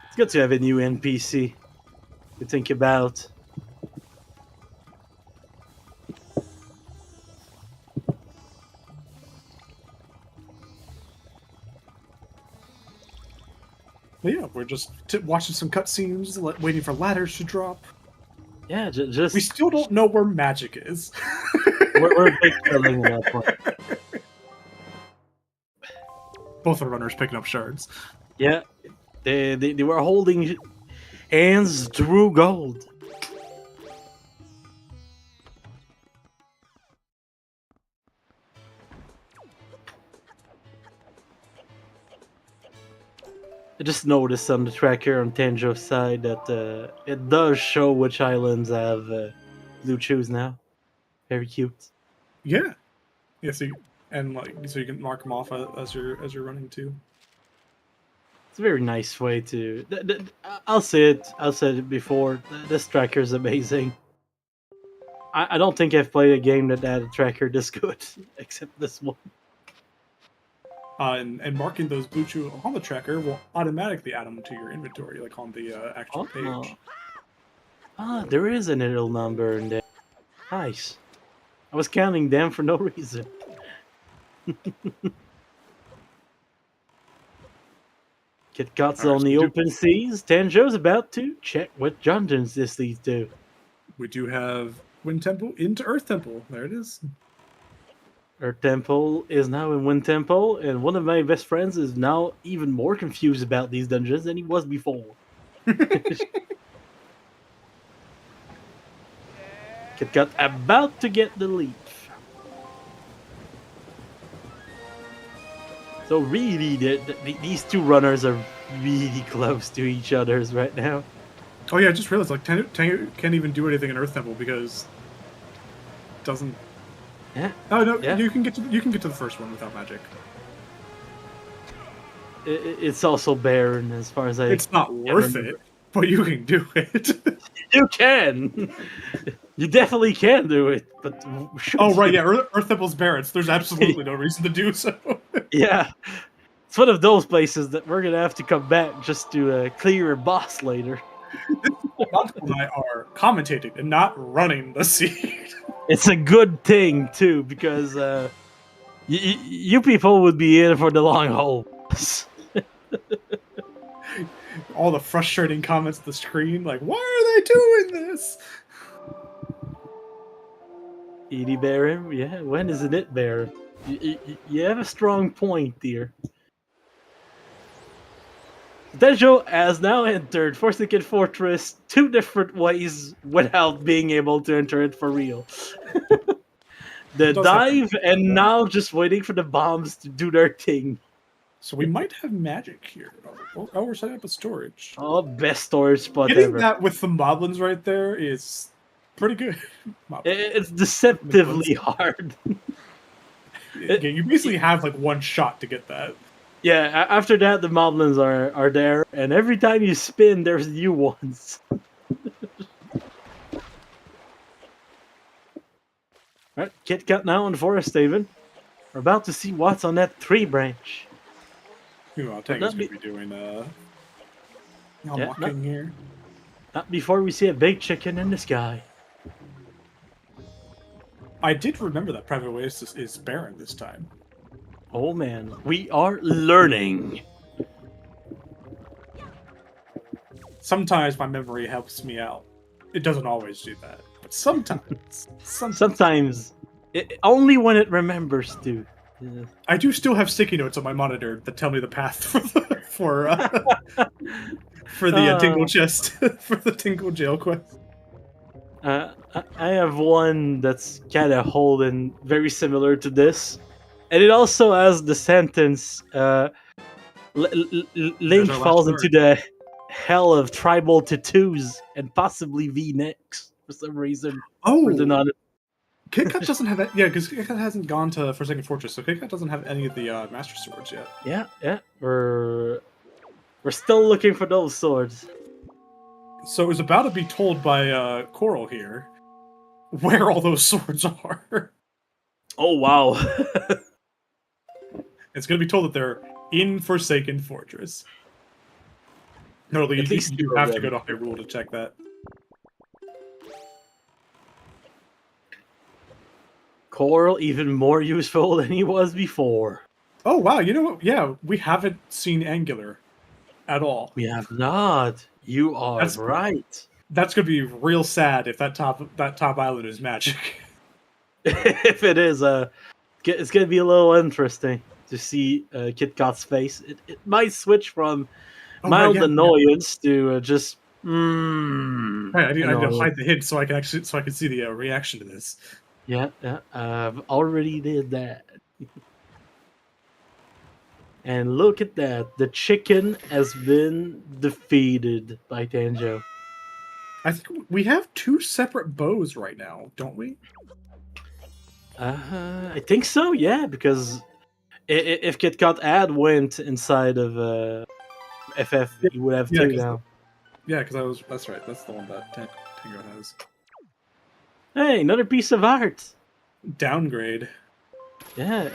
[SPEAKER 2] It's good to have a new NPC to think about.
[SPEAKER 3] But yeah, we're just watching some cutscenes, waiting for ladders to drop.
[SPEAKER 2] Yeah, just
[SPEAKER 3] We still don't know where magic is.
[SPEAKER 2] we're big filling at that point.
[SPEAKER 3] Both are runners picking up shards.
[SPEAKER 2] Yeah, they were holding hands through gold. I just noticed on the tracker on Tanjo's side that it does show which islands have blue chews now. Very cute.
[SPEAKER 3] Yeah. Yeah, so you can mark them off as you're running too.
[SPEAKER 2] It's a very nice way to. I'll say it. I'll say it before. This tracker is amazing. I don't think I've played a game that had a tracker this good, except this one.
[SPEAKER 3] And marking those blue chew on the tracker will automatically add them to your inventory, like on the actual page.
[SPEAKER 2] Ah, there is a little number in there. Nice. I was counting them for no reason. Kitcot's on the open seas. Tanjo's about to check what dungeons this leads to.
[SPEAKER 3] We do have Wind Temple into Earth Temple. There it is.
[SPEAKER 2] Earth Temple is now in Wind Temple, and one of my best friends is now even more confused about these dungeons than he was before. Kitcot about to get the leaf. So really, these 2 runners are really close to each other's right now.
[SPEAKER 3] Oh yeah, I just realized like Tango can't even do anything in Earth Temple because it doesn't.
[SPEAKER 2] Yeah.
[SPEAKER 3] Oh no,
[SPEAKER 2] Yeah.
[SPEAKER 3] you can get to the first one without magic.
[SPEAKER 2] It's also barren as far as I.
[SPEAKER 3] It's not worth it, but you can do it.
[SPEAKER 2] You can. You definitely can do it, but
[SPEAKER 3] oh right, yeah, Earth Temple's barren. So there's absolutely no reason to do so.
[SPEAKER 2] Yeah, it's one of those places that we're gonna have to come back just to clear a boss later.
[SPEAKER 3] Nautical and I are commentating and not running the seed.
[SPEAKER 2] It's a good thing too, because you people would be in for the long haul.
[SPEAKER 3] All the frustrating comments on the screen, like, why are they doing this?
[SPEAKER 2] Edie Baron, yeah. When isn't it Baron? You have a strong point, dear. Dejo has now entered Forsaken Fortress 2 different ways without being able to enter it for real. The
[SPEAKER 3] It does
[SPEAKER 2] dive
[SPEAKER 3] happen.
[SPEAKER 2] and now just waiting for the bombs to do their thing.
[SPEAKER 3] So we might have magic here. Oh, we're setting up a storage.
[SPEAKER 2] Oh, best storage spot
[SPEAKER 3] Getting
[SPEAKER 2] ever.
[SPEAKER 3] that with the moblins right there is pretty good.
[SPEAKER 2] It's deceptively hard.
[SPEAKER 3] Yeah, you basically have like one shot to get that.
[SPEAKER 2] Yeah, after that the moblins are there, and every time you spin, there's new ones. Alright, Kitcot now on Forest Haven. We're about to see what's on that tree branch.
[SPEAKER 3] I'll take
[SPEAKER 2] Not
[SPEAKER 3] us gonna be doing
[SPEAKER 2] Yeah,
[SPEAKER 3] unlocking here.
[SPEAKER 2] Not before we see a big chicken in the sky.
[SPEAKER 3] I did remember that Private Oasis is barren this time.
[SPEAKER 2] Oh man, we are learning.
[SPEAKER 3] Sometimes my memory helps me out. It doesn't always do that, but sometimes.
[SPEAKER 2] Sometimes, only when it remembers to. Yeah.
[SPEAKER 3] I do still have sticky notes on my monitor that tell me the path for the Tingle chest for the Tingle jail quest.
[SPEAKER 2] I have one that's kind of holding very similar to this, and it also has the sentence Link falls into the hell of tribal tattoos and possibly V-necks for some reason.
[SPEAKER 3] Oh,
[SPEAKER 2] Kitcot
[SPEAKER 3] doesn't have that. Yeah, because Kitcot hasn't gone to Forsaken Fortress, so Kitcot doesn't have any of the Master Swords yet.
[SPEAKER 2] Yeah, we're still looking for those swords.
[SPEAKER 3] So it was about to be told by Coral here where all those swords are.
[SPEAKER 2] Oh wow!
[SPEAKER 3] It's going to be told that they're in Forsaken Fortress. No, you do have to go to Hyrule to check that.
[SPEAKER 2] Coral even more useful than he was before.
[SPEAKER 3] Oh wow! You know what? Yeah, we haven't seen Angular at all.
[SPEAKER 2] We have not. You are right.
[SPEAKER 3] That's going to be real sad if that top island is magic.
[SPEAKER 2] If it is, it's going to be a little interesting to see Kitcot's face. It might switch from mild annoyance to just.
[SPEAKER 3] I need to hide the hint so I can see the reaction to this.
[SPEAKER 2] Yeah, I've already did that. And look at that. The chicken has been defeated by Tanjo.
[SPEAKER 3] I think we have 2 separate bows right now, don't we?
[SPEAKER 2] I think so, yeah, because if Kitcot had went inside of FF, he would have 2 now.
[SPEAKER 3] Yeah, because that's right. That's the one that Tango has.
[SPEAKER 2] Hey, another piece of art.
[SPEAKER 3] Downgrade.
[SPEAKER 2] Yeah,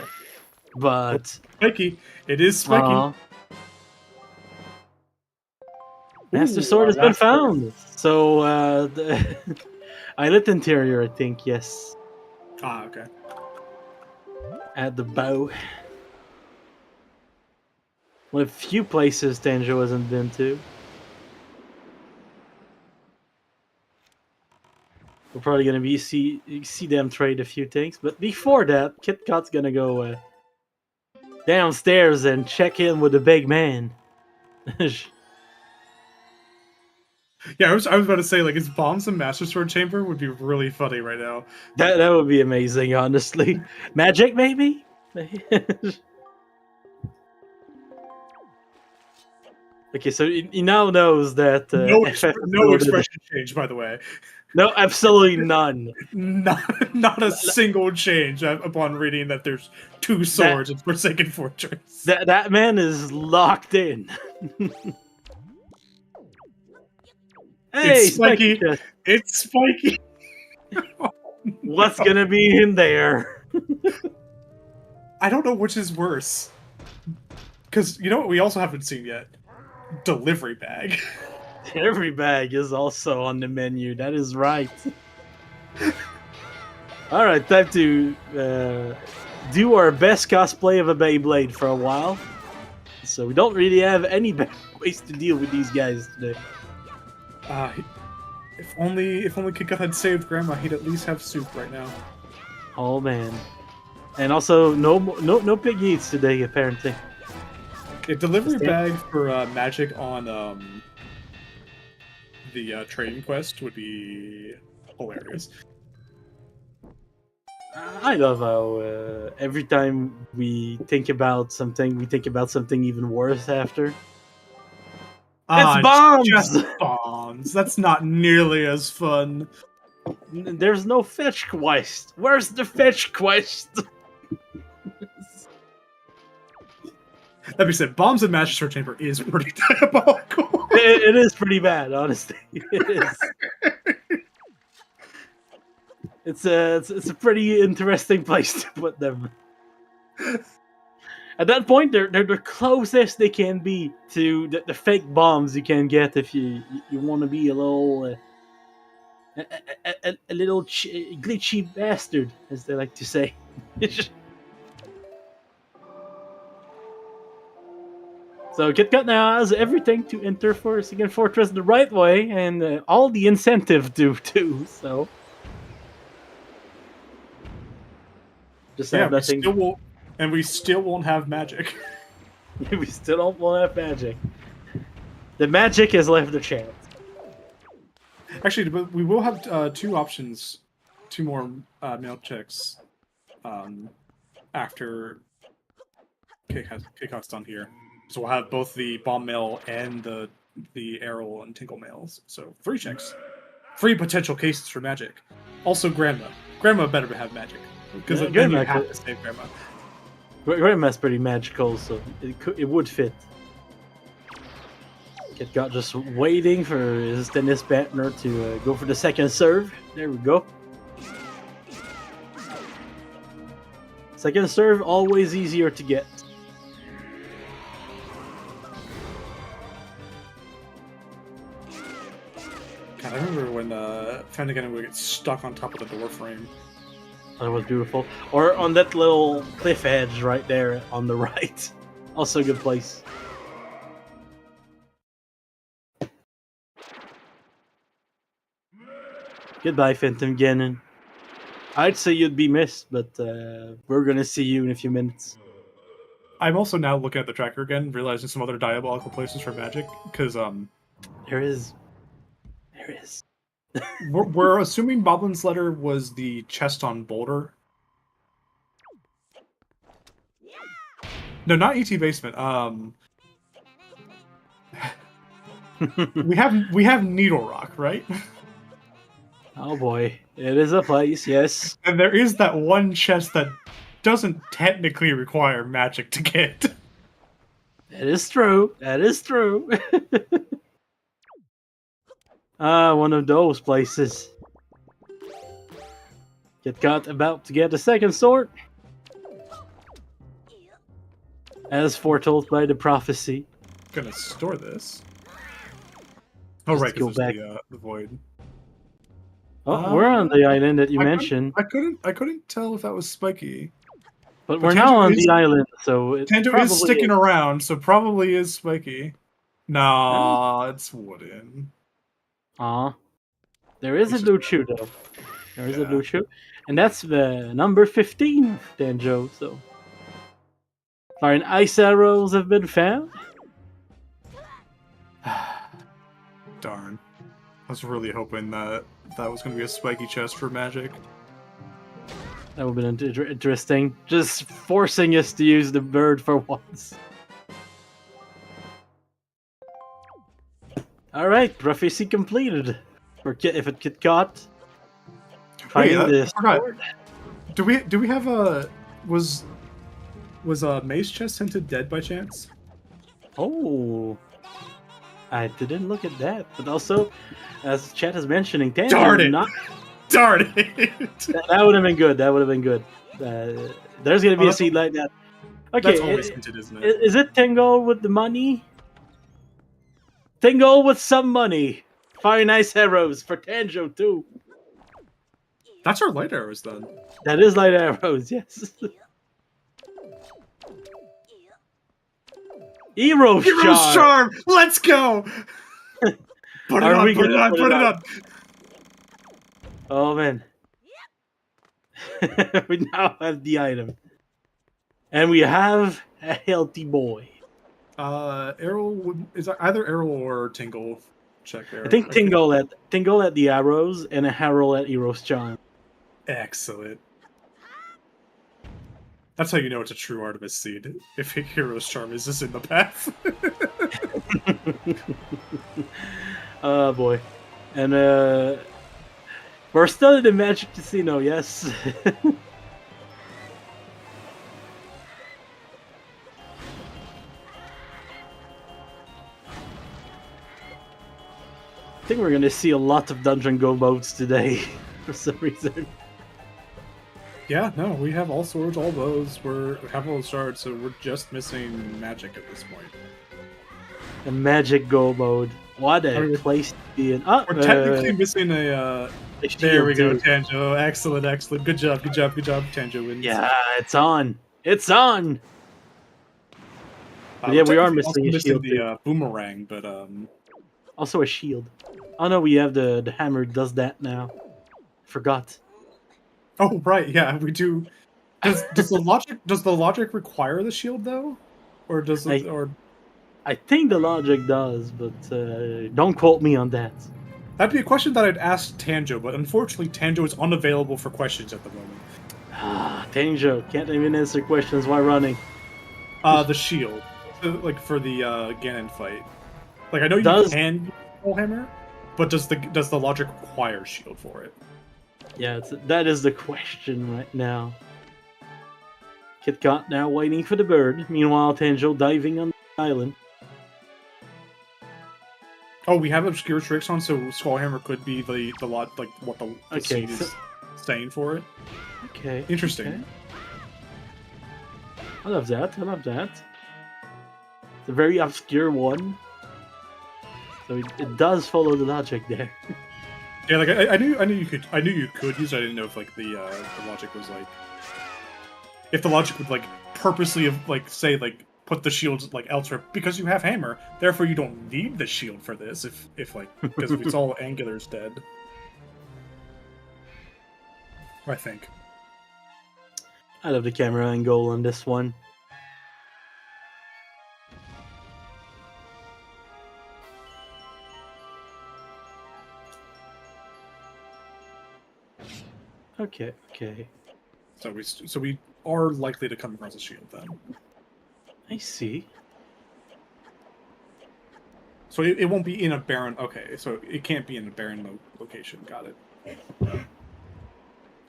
[SPEAKER 2] but
[SPEAKER 3] spiky. It is spiky.
[SPEAKER 2] Master Sword has been found. So the islet interior, I think. Yes.
[SPEAKER 3] Ah, okay.
[SPEAKER 2] At the bow. One of the few places Tanjo hasn't been to. We're probably gonna be see them trade a few things, but before that, Kitcot's gonna go downstairs and check in with the big man.
[SPEAKER 3] Yeah, I was about to say, like, his bombs and Master Sword Chamber would be really funny right now.
[SPEAKER 2] That would be amazing, honestly. Magic, maybe? Okay, so he now knows that...
[SPEAKER 3] no expression change, by the way.
[SPEAKER 2] No, absolutely none.
[SPEAKER 3] Not a single change upon reading that there's 2 swords in Forsaken Fortress.
[SPEAKER 2] That man is locked in. Hey,
[SPEAKER 3] it's spiky. It's spiky.
[SPEAKER 2] What's gonna be in there?
[SPEAKER 3] I don't know which is worse. Because you know what we also haven't seen yet? Delivery bag.
[SPEAKER 2] Delivery bag is also on the menu. That is right. All right, time to do our best cosplay of a Beyblade for a while. So we don't really have any better ways to deal with these guys today.
[SPEAKER 3] If only Kitcot had saved Grandma, he'd at least have soup right now.
[SPEAKER 2] Oh man. And also, no pig eats today, apparently.
[SPEAKER 3] A delivery
[SPEAKER 2] Just
[SPEAKER 3] bag for magic on the trading quest would be hilarious.
[SPEAKER 2] I love how every time we think about something, we think about something even worse after. It's bombs!
[SPEAKER 3] Just bombs. That's not nearly as fun.
[SPEAKER 2] There's no fetch quest. Where's the fetch quest?
[SPEAKER 3] That being said, bombs in Magister Chamber is pretty diabolical.
[SPEAKER 2] It is pretty bad, honestly. It is. It's a pretty interesting place to put them. At that point, they're the closest they can be to the fake bombs you can get if you want to be a little a little glitchy bastard, as they like to say. So Kitcot now has everything to enter Forsaken Fortress the right way, and all the incentive to too. So just have nothing.
[SPEAKER 3] We still won't have magic.
[SPEAKER 2] We still don't want to have magic. The magic has left the chance.
[SPEAKER 3] Actually, but we will have two options, two more mail checks after Kitcot's done here. So we'll have both the bomb mail and the arrow and tinkle mails. So 3 checks, 3 potential cases for magic. Also, Grandma. Grandma better have magic because then you have to save Grandma.
[SPEAKER 2] Grandma's pretty magical, so it would fit. Kitcot just waiting for his tennis partner to go for the second serve. There we go. Second serve, always easier to get.
[SPEAKER 3] God, I remember when Fennegan would get stuck on top of the door frame.
[SPEAKER 2] That was beautiful. Or on that little cliff edge right there on the right. Also a good place. Goodbye, Phantom Ganon. I'd say you'd be missed, but we're gonna see you in a few minutes.
[SPEAKER 3] I'm also now looking at the tracker again, realizing some other diabolical places for magic, because
[SPEAKER 2] There is.
[SPEAKER 3] we're assuming Boblin's letter was the chest on Boulder. No, not ET Basement. we have Needle Rock, right?
[SPEAKER 2] Oh boy, it is a place, yes.
[SPEAKER 3] And there is that one chest that doesn't technically require magic to get.
[SPEAKER 2] That is true. That is true. One of those places. Kitcot about to get a second sword. As foretold by the prophecy.
[SPEAKER 3] Gonna store this. Oh, right,
[SPEAKER 2] go
[SPEAKER 3] because
[SPEAKER 2] back.
[SPEAKER 3] The void.
[SPEAKER 2] Oh, we're on the island that you mentioned.
[SPEAKER 3] I couldn't tell if that was spiky.
[SPEAKER 2] But we're now on the island, so it
[SPEAKER 3] Tanjo is sticking around, so probably is spiky. Nah, it's wooden.
[SPEAKER 2] Aw. There is a blue chew, though. There is a blue chew. And that's the number 15 Tanjo, so. Fire and ice arrows have been found.
[SPEAKER 3] Darn. I was really hoping that was going to be a spiky chest for magic.
[SPEAKER 2] That would have been interesting. Just forcing us to use the bird for once. Alright, prophecy completed. If it Kitcot.
[SPEAKER 3] Wait, I forgot. Do we have a... Was Mace chest hinted dead by chance?
[SPEAKER 2] Oh. I didn't look at that. But also, as chat is mentioning, Tanjo,
[SPEAKER 3] Darn it! Darn it!
[SPEAKER 2] That would have been good. That would have been good. There's going to be a seed like that. Okay,
[SPEAKER 3] that's always hinted, isn't it?
[SPEAKER 2] Is it Tingle with the money? Tingle with some money. Fire nice arrows for Tanjo too.
[SPEAKER 3] That's our light arrows then.
[SPEAKER 2] That is light arrows, yes. Hero's charm.
[SPEAKER 3] Let's go. Put it on.
[SPEAKER 2] Oh man. We now have the item. And we have a healthy boy.
[SPEAKER 3] Is either Errol or Tingle check there?
[SPEAKER 2] I think Tingle at the arrows and a Harold at Hero's Charm.
[SPEAKER 3] Excellent. That's how you know it's a true Artemis seed. If Hero's Charm is just in the path.
[SPEAKER 2] Oh boy. And we're still in the Magic Casino, yes. I think we're gonna see a lot of Dungeon Go modes today, for some reason.
[SPEAKER 3] Yeah, no, we have all swords, all bows. We have all the shards, so we're just missing magic at this point.
[SPEAKER 2] A Magic Go mode. What a place to be in. Oh,
[SPEAKER 3] We're technically missing a. There we go,
[SPEAKER 2] too.
[SPEAKER 3] Tanjo. Excellent, excellent. Good job, good job, good job. Tanjo wins.
[SPEAKER 2] Yeah, it's on. It's on.
[SPEAKER 3] We're
[SPEAKER 2] we are
[SPEAKER 3] technically
[SPEAKER 2] missing
[SPEAKER 3] also
[SPEAKER 2] a shield.
[SPEAKER 3] the boomerang, but
[SPEAKER 2] Also a shield. Oh no, we have the hammer does that now. Forgot.
[SPEAKER 3] Oh right, yeah, we do. Does the logic require the shield though, or does it,
[SPEAKER 2] I think the logic does, but don't quote me on that.
[SPEAKER 3] That'd be a question that I'd ask Tanjo, but unfortunately Tanjo is unavailable for questions at the moment.
[SPEAKER 2] Ah, Tanjo can't even answer questions while running.
[SPEAKER 3] The shield, like for the Ganon fight. Like I know you can use Soul Hammer, but does the logic require shield for it?
[SPEAKER 2] Yeah, that is the question right now. Kitcot now waiting for the bird. Meanwhile, Tanjo diving on the island.
[SPEAKER 3] Oh, we have obscure tricks on, so Skullhammer could be the lot like what the seed is saying for it.
[SPEAKER 2] Okay.
[SPEAKER 3] Interesting.
[SPEAKER 2] Okay. I love that. I love that. It's a very obscure one, so it does follow the logic there.
[SPEAKER 3] Yeah, like I knew you could use it. I didn't know if like the logic was like if the logic would like purposely like say like put the shields like elsewhere because you have hammer, therefore you don't need the shield for this if like because if it's all Angular's dead. I think.
[SPEAKER 2] I love the camera angle on this one. Okay, okay.
[SPEAKER 3] So we are likely to come across a shield then.
[SPEAKER 2] I see.
[SPEAKER 3] So it won't be in a barren. Okay, so it can't be in a barren location. Got it.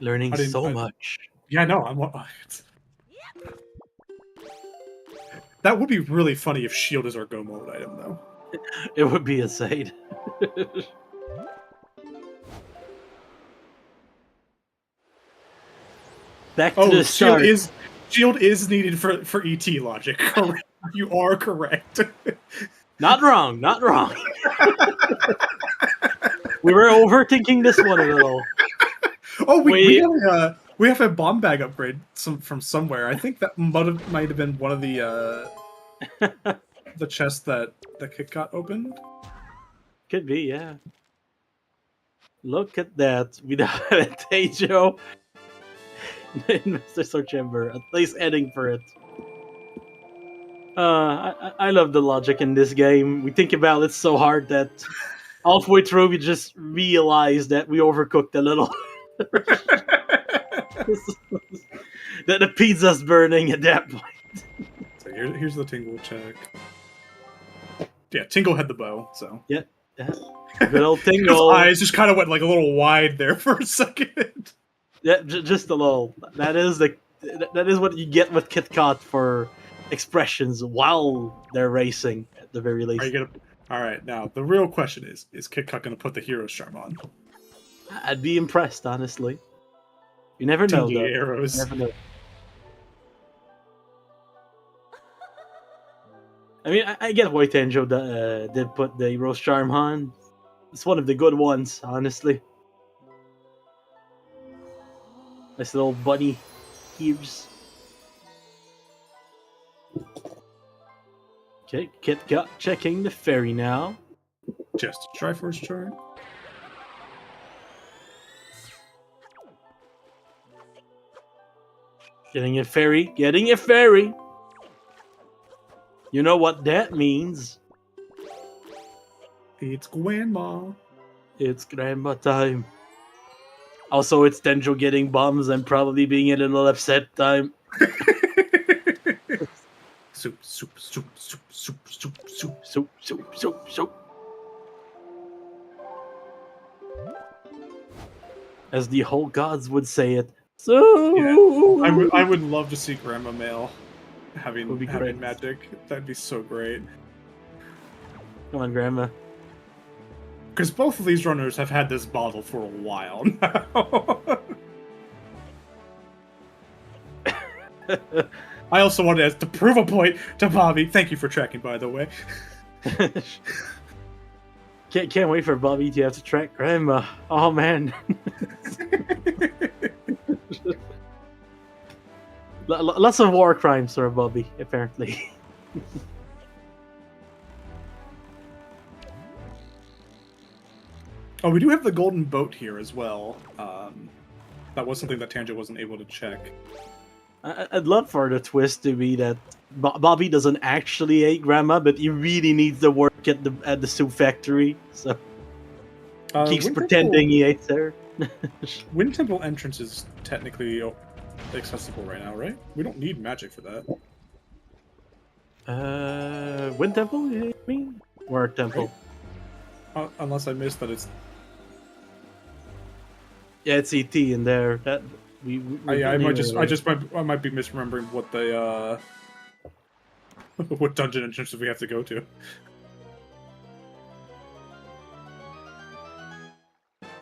[SPEAKER 2] Learning so much.
[SPEAKER 3] Yeah, no, that would be really funny if shield is our go mode item, though.
[SPEAKER 2] It would be a side. Back to the start.
[SPEAKER 3] Shield is needed for ET logic. Correct. You are correct.
[SPEAKER 2] Not wrong. Not wrong. We were overthinking this one a little.
[SPEAKER 3] Oh, we have a bomb bag upgrade from somewhere. I think that might have been one of the the chests that Kitcot opened.
[SPEAKER 2] Could be, yeah. Look at that. We don't have a Tejo in Mr. Sword Chamber, at least heading for it. I love the logic in this game. We think about it so hard that halfway through we just realize that we overcooked a little. That the pizza's burning at that point.
[SPEAKER 3] So here's the Tingle check. Yeah, Tingle had the bow, so.
[SPEAKER 2] Yeah. Good old Tingle.
[SPEAKER 3] His eyes just kind of went like a little wide there for a second.
[SPEAKER 2] Yeah, just a little. That is what you get with Kitcot for expressions while they're racing, at the very least.
[SPEAKER 3] All right, now the real question is Kitcot going to put the Hero's Charm on?
[SPEAKER 2] I'd be impressed, honestly. You never know, though.
[SPEAKER 3] Arrows.
[SPEAKER 2] You never know. I mean, I get why Tanjo did put the Hero's Charm on. It's one of the good ones, honestly. Nice little bunny ears. Okay, Kitcot checking the ferry now.
[SPEAKER 3] Just a Triforce Charm.
[SPEAKER 2] Getting a fairy. Getting a fairy. You know what that means.
[SPEAKER 3] It's grandma.
[SPEAKER 2] It's grandma time. Also, it's Tenjo getting bombs and probably being a little upset time.
[SPEAKER 3] Soup, soup, soup, soup, soup, soup, soup.
[SPEAKER 2] Soup, soup, soup, soup. As the whole gods would say it. So
[SPEAKER 3] Yeah, I would love to see Grandma Male having
[SPEAKER 2] great.
[SPEAKER 3] magic. That'd be so great.
[SPEAKER 2] Come on, Grandma.
[SPEAKER 3] Because both of these runners have had this bottle for a while now. I also wanted to prove a point to Bobby. Thank you for tracking, by the way.
[SPEAKER 2] Can't wait for Bobby to have to track Grandma. Oh man. Lots of war crimes for Bobby, apparently.
[SPEAKER 3] Oh, we do have the golden boat here as well. That was something that Tanjo wasn't able to check.
[SPEAKER 2] I'd love for the twist to be that Bobby doesn't actually hate Grandma, but he really needs to work at the soup factory, so keeps pretending he hates her.
[SPEAKER 3] Wind Temple entrance is technically accessible right now, right? We don't need magic for that.
[SPEAKER 2] Wind Temple, you mean? Or Temple?
[SPEAKER 3] Unless I missed that it's...
[SPEAKER 2] Yeah, it's ET in there. That
[SPEAKER 3] I might be misremembering what the what dungeon entrances we have to go to.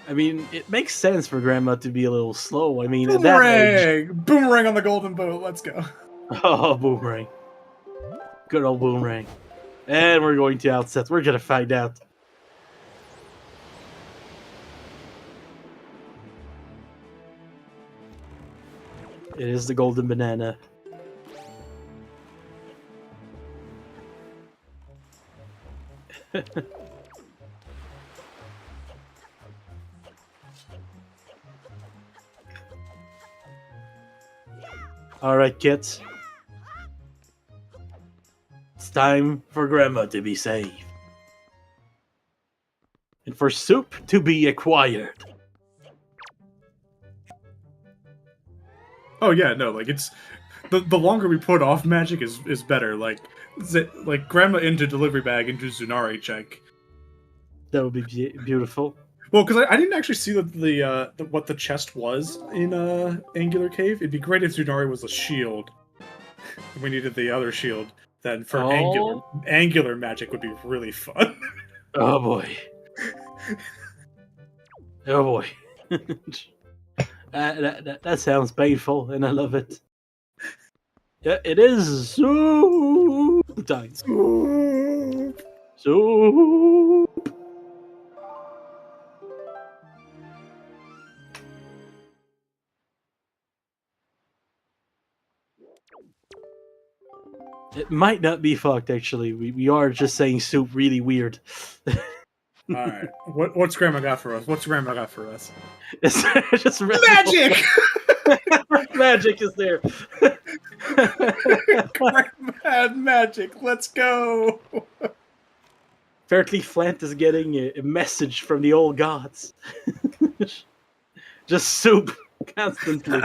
[SPEAKER 2] I mean, it makes sense for Grandma to be a little slow. I mean,
[SPEAKER 3] Boomerang!
[SPEAKER 2] at that age...
[SPEAKER 3] Boomerang on the golden boat. Let's go.
[SPEAKER 2] Oh, Boomerang. Good old Boomerang. And we're going to outset. We're gonna find out. It is the golden banana. Alright, kids. It's time for Grandma to be saved. And for soup to be acquired.
[SPEAKER 3] Oh yeah, no, like it's the longer we put off magic is better. Like Grandma into delivery bag into Zunari check.
[SPEAKER 2] That would be beautiful.
[SPEAKER 3] Well, because I didn't actually see the what the chest was in Angular Cave. It'd be great if Zunari was a shield. We needed the other shield. Then for angular magic would be really fun.
[SPEAKER 2] Oh boy. Oh boy. That sounds painful, and I love it. Yeah, it is soup time. Soup. It might not be fucked, actually. We are just saying soup really weird.
[SPEAKER 3] Alright. What's Grandma got for us? What's Grandma got for us?
[SPEAKER 2] It's just
[SPEAKER 3] Magic!
[SPEAKER 2] Magic is there.
[SPEAKER 3] Grandma had magic. Let's go!
[SPEAKER 2] Apparently, Flant is getting a message from the old gods. Just soup constantly.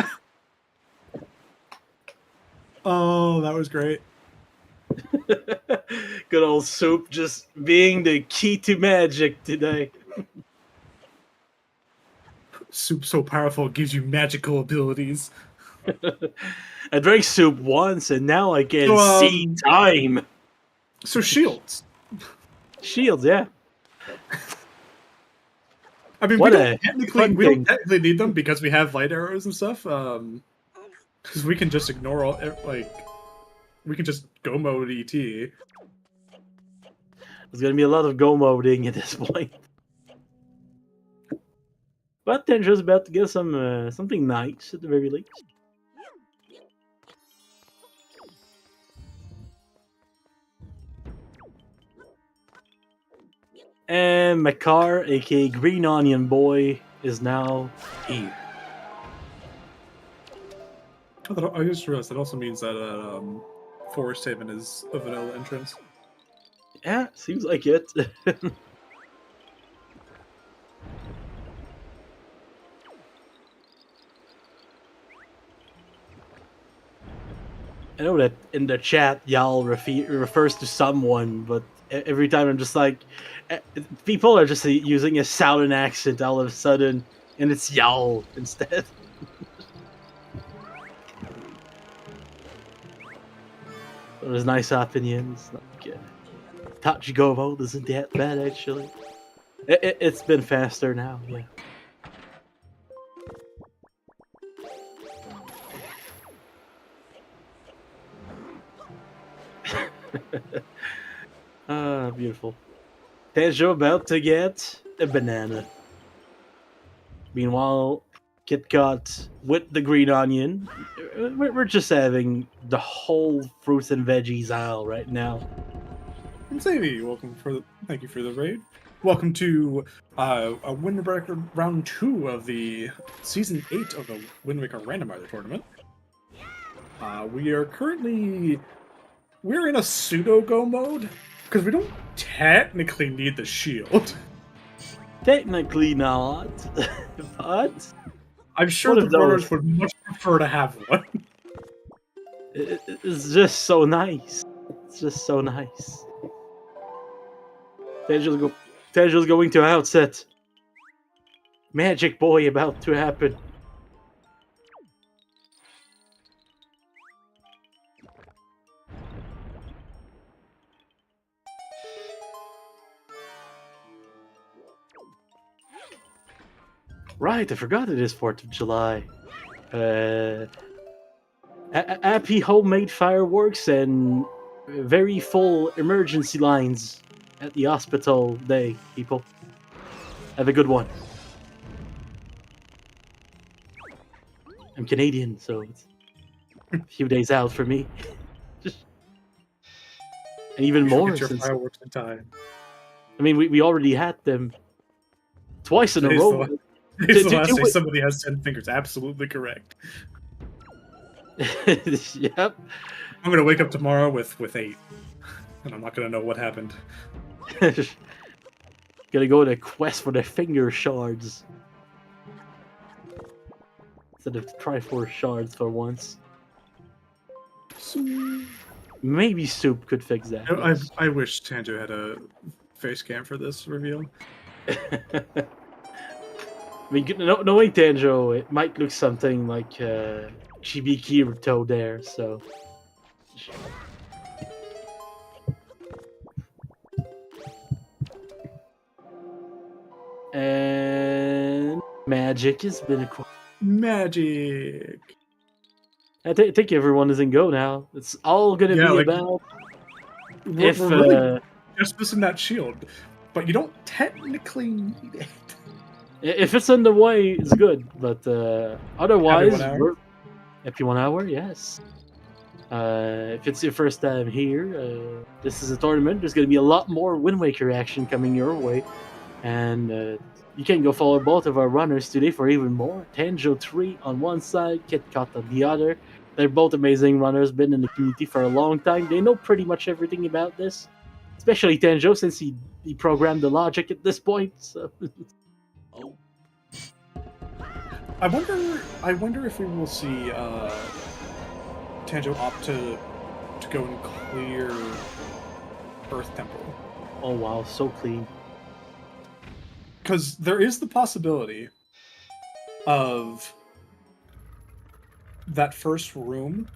[SPEAKER 3] Oh, that was great.
[SPEAKER 2] Good old soup just being the key to magic today.
[SPEAKER 3] Soup so powerful, it gives you magical abilities.
[SPEAKER 2] I drank soup once and now I can see time.
[SPEAKER 3] So shields.
[SPEAKER 2] Shields, yeah.
[SPEAKER 3] I mean, we don't technically need them because we have light arrows and stuff. Because we can just ignore all, we can just go mode ET.
[SPEAKER 2] There's gonna be a lot of go moding at this point. But Tenjo's about to get some something nice at the very least. And Makar, aka Green Onion Boy, is now here.
[SPEAKER 3] I just realized that also means that Forest Haven is a vanilla entrance.
[SPEAKER 2] Yeah, seems like it. I know that in the chat, y'all refers to someone, but every time I'm just like, people are just using a southern accent all of a sudden, and it's y'all instead. There's nice opinions. Like, Touch Go mode isn't that bad, actually. It's been faster now, yeah. Ah, beautiful. Tanjo about to get a banana. Meanwhile, Kitcot with the green onion. We're just having the whole fruits and veggies aisle right now.
[SPEAKER 3] And Savvy, thank you for the raid. Welcome to a Wind Waker round 2 of the season 8 of the Wind Waker Randomizer tournament. We're in a pseudo go mode because we don't technically need the shield.
[SPEAKER 2] Technically not, but
[SPEAKER 3] I'm sure
[SPEAKER 2] one
[SPEAKER 3] the
[SPEAKER 2] of those.
[SPEAKER 3] runners would much prefer to have one.
[SPEAKER 2] It's just so nice. It's just so nice. Tanjo's going to outset. Magic boy about to happen. Right, I forgot it is 4th of July. Happy homemade fireworks and very full emergency lines at the hospital day, people. Have a good one. I'm Canadian, so it's a few days out for me. And even
[SPEAKER 3] You should
[SPEAKER 2] more
[SPEAKER 3] get your
[SPEAKER 2] since
[SPEAKER 3] fireworks in time.
[SPEAKER 2] I mean we already had them twice in a row.
[SPEAKER 3] Today's the last day somebody has 10 fingers. Absolutely correct.
[SPEAKER 2] Yep.
[SPEAKER 3] I'm gonna wake up tomorrow with 8, and I'm not gonna know what happened.
[SPEAKER 2] Gonna go on a quest for the finger shards instead of Triforce shards for once. Maybe Soup could fix that. Yes.
[SPEAKER 3] I wish Tanjo had a face cam for this reveal.
[SPEAKER 2] I mean, knowing Tanjo, it might look something like Chibi Kirito there, so. And magic has been acquired.
[SPEAKER 3] Magic!
[SPEAKER 2] I think everyone is in go now. It's all gonna be about
[SPEAKER 3] we're really just missing that shield, but you don't technically need it.
[SPEAKER 2] If it's in the way, it's good, but otherwise, happy 1 hour, yes. If it's your first time here, this is a tournament. There's going to be a lot more Wind Waker action coming your way, and you can go follow both of our runners today for even more. tanjo3 on one side, Kitcot on the other. They're both amazing runners, been in the community for a long time. They know pretty much everything about this, especially Tanjo, since he programmed the logic at this point. So.
[SPEAKER 3] I wonder if we will see Tanjo opt to go and clear Earth Temple.
[SPEAKER 2] Oh wow, so clean.
[SPEAKER 3] Because there is the possibility of that first room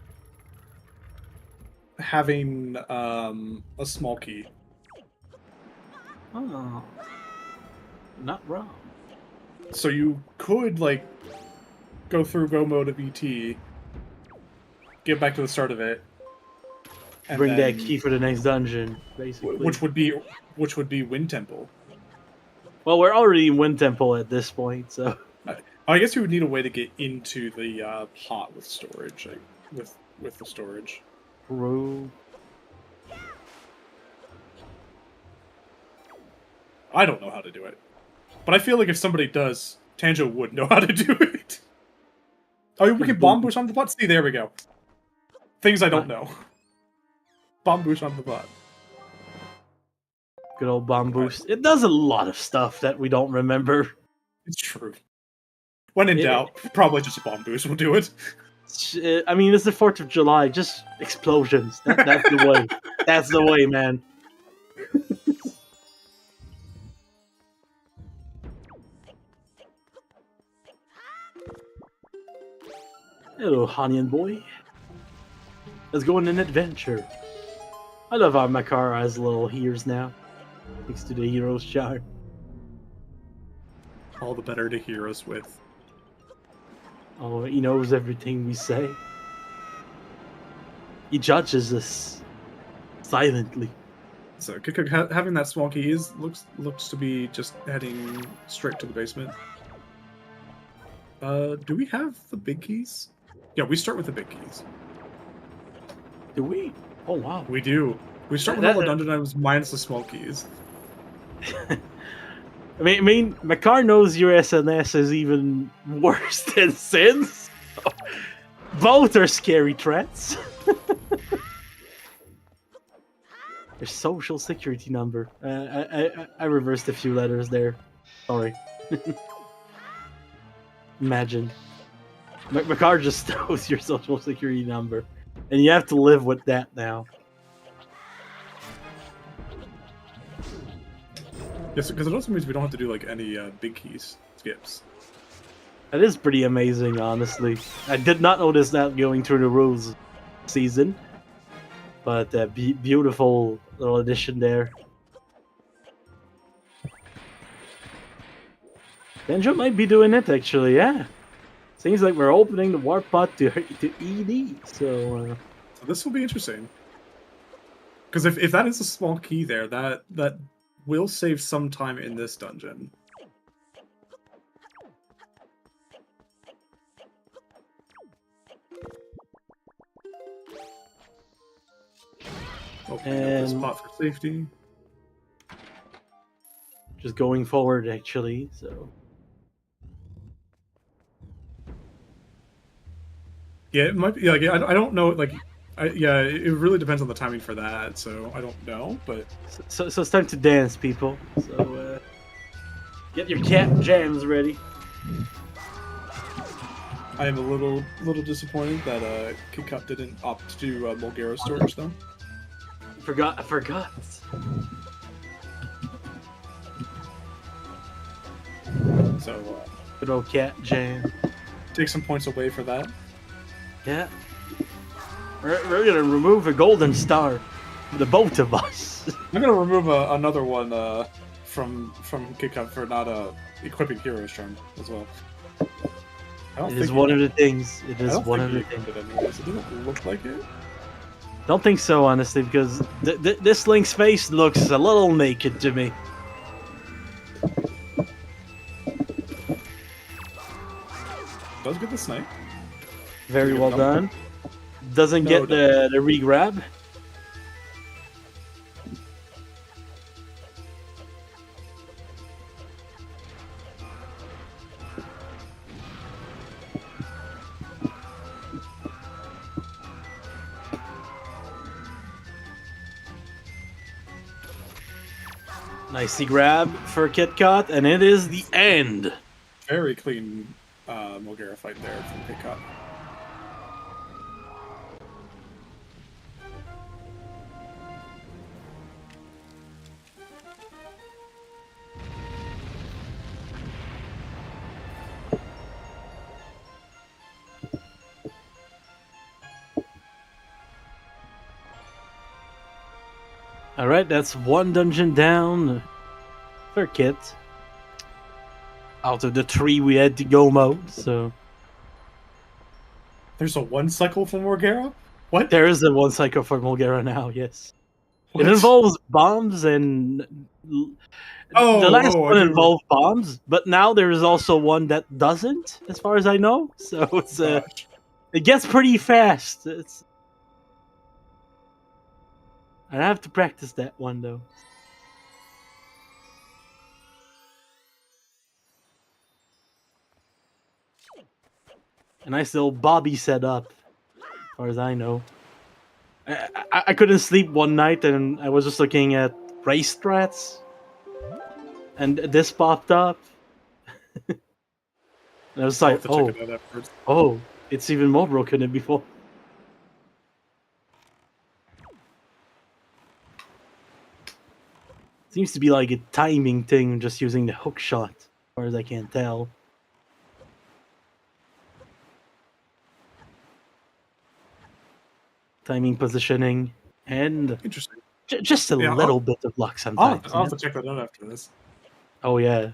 [SPEAKER 3] having a small key.
[SPEAKER 2] Oh, not wrong.
[SPEAKER 3] So you could like go through go mode of ET, get back to the start of it, and
[SPEAKER 2] bring that key for the next dungeon, basically.
[SPEAKER 3] Which would be Wind Temple.
[SPEAKER 2] Well, we're already in Wind Temple at this point, so.
[SPEAKER 3] I guess you would need a way to get into the pot with storage, with the storage.
[SPEAKER 2] True.
[SPEAKER 3] I don't know how to do it, but I feel like if somebody does, Tanjo would know how to do it. Oh, we can bomb boost on the plot? See, there we go. Things I don't know. Bomb boost on the plot.
[SPEAKER 2] Good old bomb boost. It does a lot of stuff that we don't remember.
[SPEAKER 3] It's true. When in doubt, probably just a bomb boost will do it.
[SPEAKER 2] I mean, it's the 4th of July. Just explosions. That's the way. That's the way, man. Hello, Hanyan boy. Let's go on an adventure. I love how my car has little ears now, thanks to the hero's charm.
[SPEAKER 3] All the better to hear us with.
[SPEAKER 2] Oh, he knows everything we say. He judges us silently.
[SPEAKER 3] So having that small key looks to be just heading straight to the basement. Do we have the big keys? Yeah, we start with the big keys.
[SPEAKER 2] Do we? Oh wow.
[SPEAKER 3] We do. We start with all the dungeon items minus the small keys.
[SPEAKER 2] I mean, my car knows your SNS is even worse than Sin's. Both are scary threats. Their social security number. I reversed a few letters there. Sorry. Imagine. My car just knows your social security number. And you have to live with that now.
[SPEAKER 3] Yes, because it also means we don't have to do like any big keys skips.
[SPEAKER 2] That is pretty amazing, honestly. I did not notice that going through the rules season. But beautiful little addition there. Tanjo might be doing it, actually, yeah. Seems like we're opening the warp pod to ED, so
[SPEAKER 3] this will be interesting. Because if that is a small key there, that will save some time in this dungeon. Opening up this spot for safety.
[SPEAKER 2] Just going forward, actually, so...
[SPEAKER 3] Yeah, it might be. Like, I don't know. Like, yeah, it really depends on the timing for that. So I don't know, but
[SPEAKER 2] so it's time to dance, people. So get your cat jams ready.
[SPEAKER 3] I am a little disappointed that Kitcot didn't opt to do Mulgara storage though.
[SPEAKER 2] I forgot.
[SPEAKER 3] So
[SPEAKER 2] good old cat jam.
[SPEAKER 3] Take some points away for that.
[SPEAKER 2] Yeah. We're gonna remove a golden star for the both of us.
[SPEAKER 3] I'm gonna remove another one from Kitcot for not equipping Hero's Charm as well.
[SPEAKER 2] It is one of the things. It is one of the things.
[SPEAKER 3] It doesn't look like it.
[SPEAKER 2] Don't think so, honestly, because this Link's face looks a little naked to me.
[SPEAKER 3] Does get the snipe.
[SPEAKER 2] Very well done. Doesn't get the re-grab. Nicey grab for Kitcot, and it is the end.
[SPEAKER 3] Very clean Mulgara fight there from Kitcot.
[SPEAKER 2] Alright, that's one dungeon down for Kit. Out of the 3 we had to go mode, so...
[SPEAKER 3] There's a 1 cycle for Mulgara? What?
[SPEAKER 2] There is a 1 cycle for Mulgara now, yes.
[SPEAKER 3] What?
[SPEAKER 2] It involves bombs and... the last one involved bombs, but now there is also one that doesn't, as far as I know. So it's it gets pretty fast. I have to practice that one, though. A nice little Bobby setup, as far as I know. I couldn't sleep one night, and I was just looking at race strats, and this popped up. And I was
[SPEAKER 3] I'll
[SPEAKER 2] like,
[SPEAKER 3] have to check it out afterwards.
[SPEAKER 2] oh, it's even more broken than before. Seems to be like a timing thing, just using the hook shot, as far as I can tell. Timing, positioning, and
[SPEAKER 3] Interesting.
[SPEAKER 2] just a
[SPEAKER 3] Yeah,
[SPEAKER 2] little bit of luck sometimes.
[SPEAKER 3] I'll have to check that out after this.
[SPEAKER 2] Oh yeah.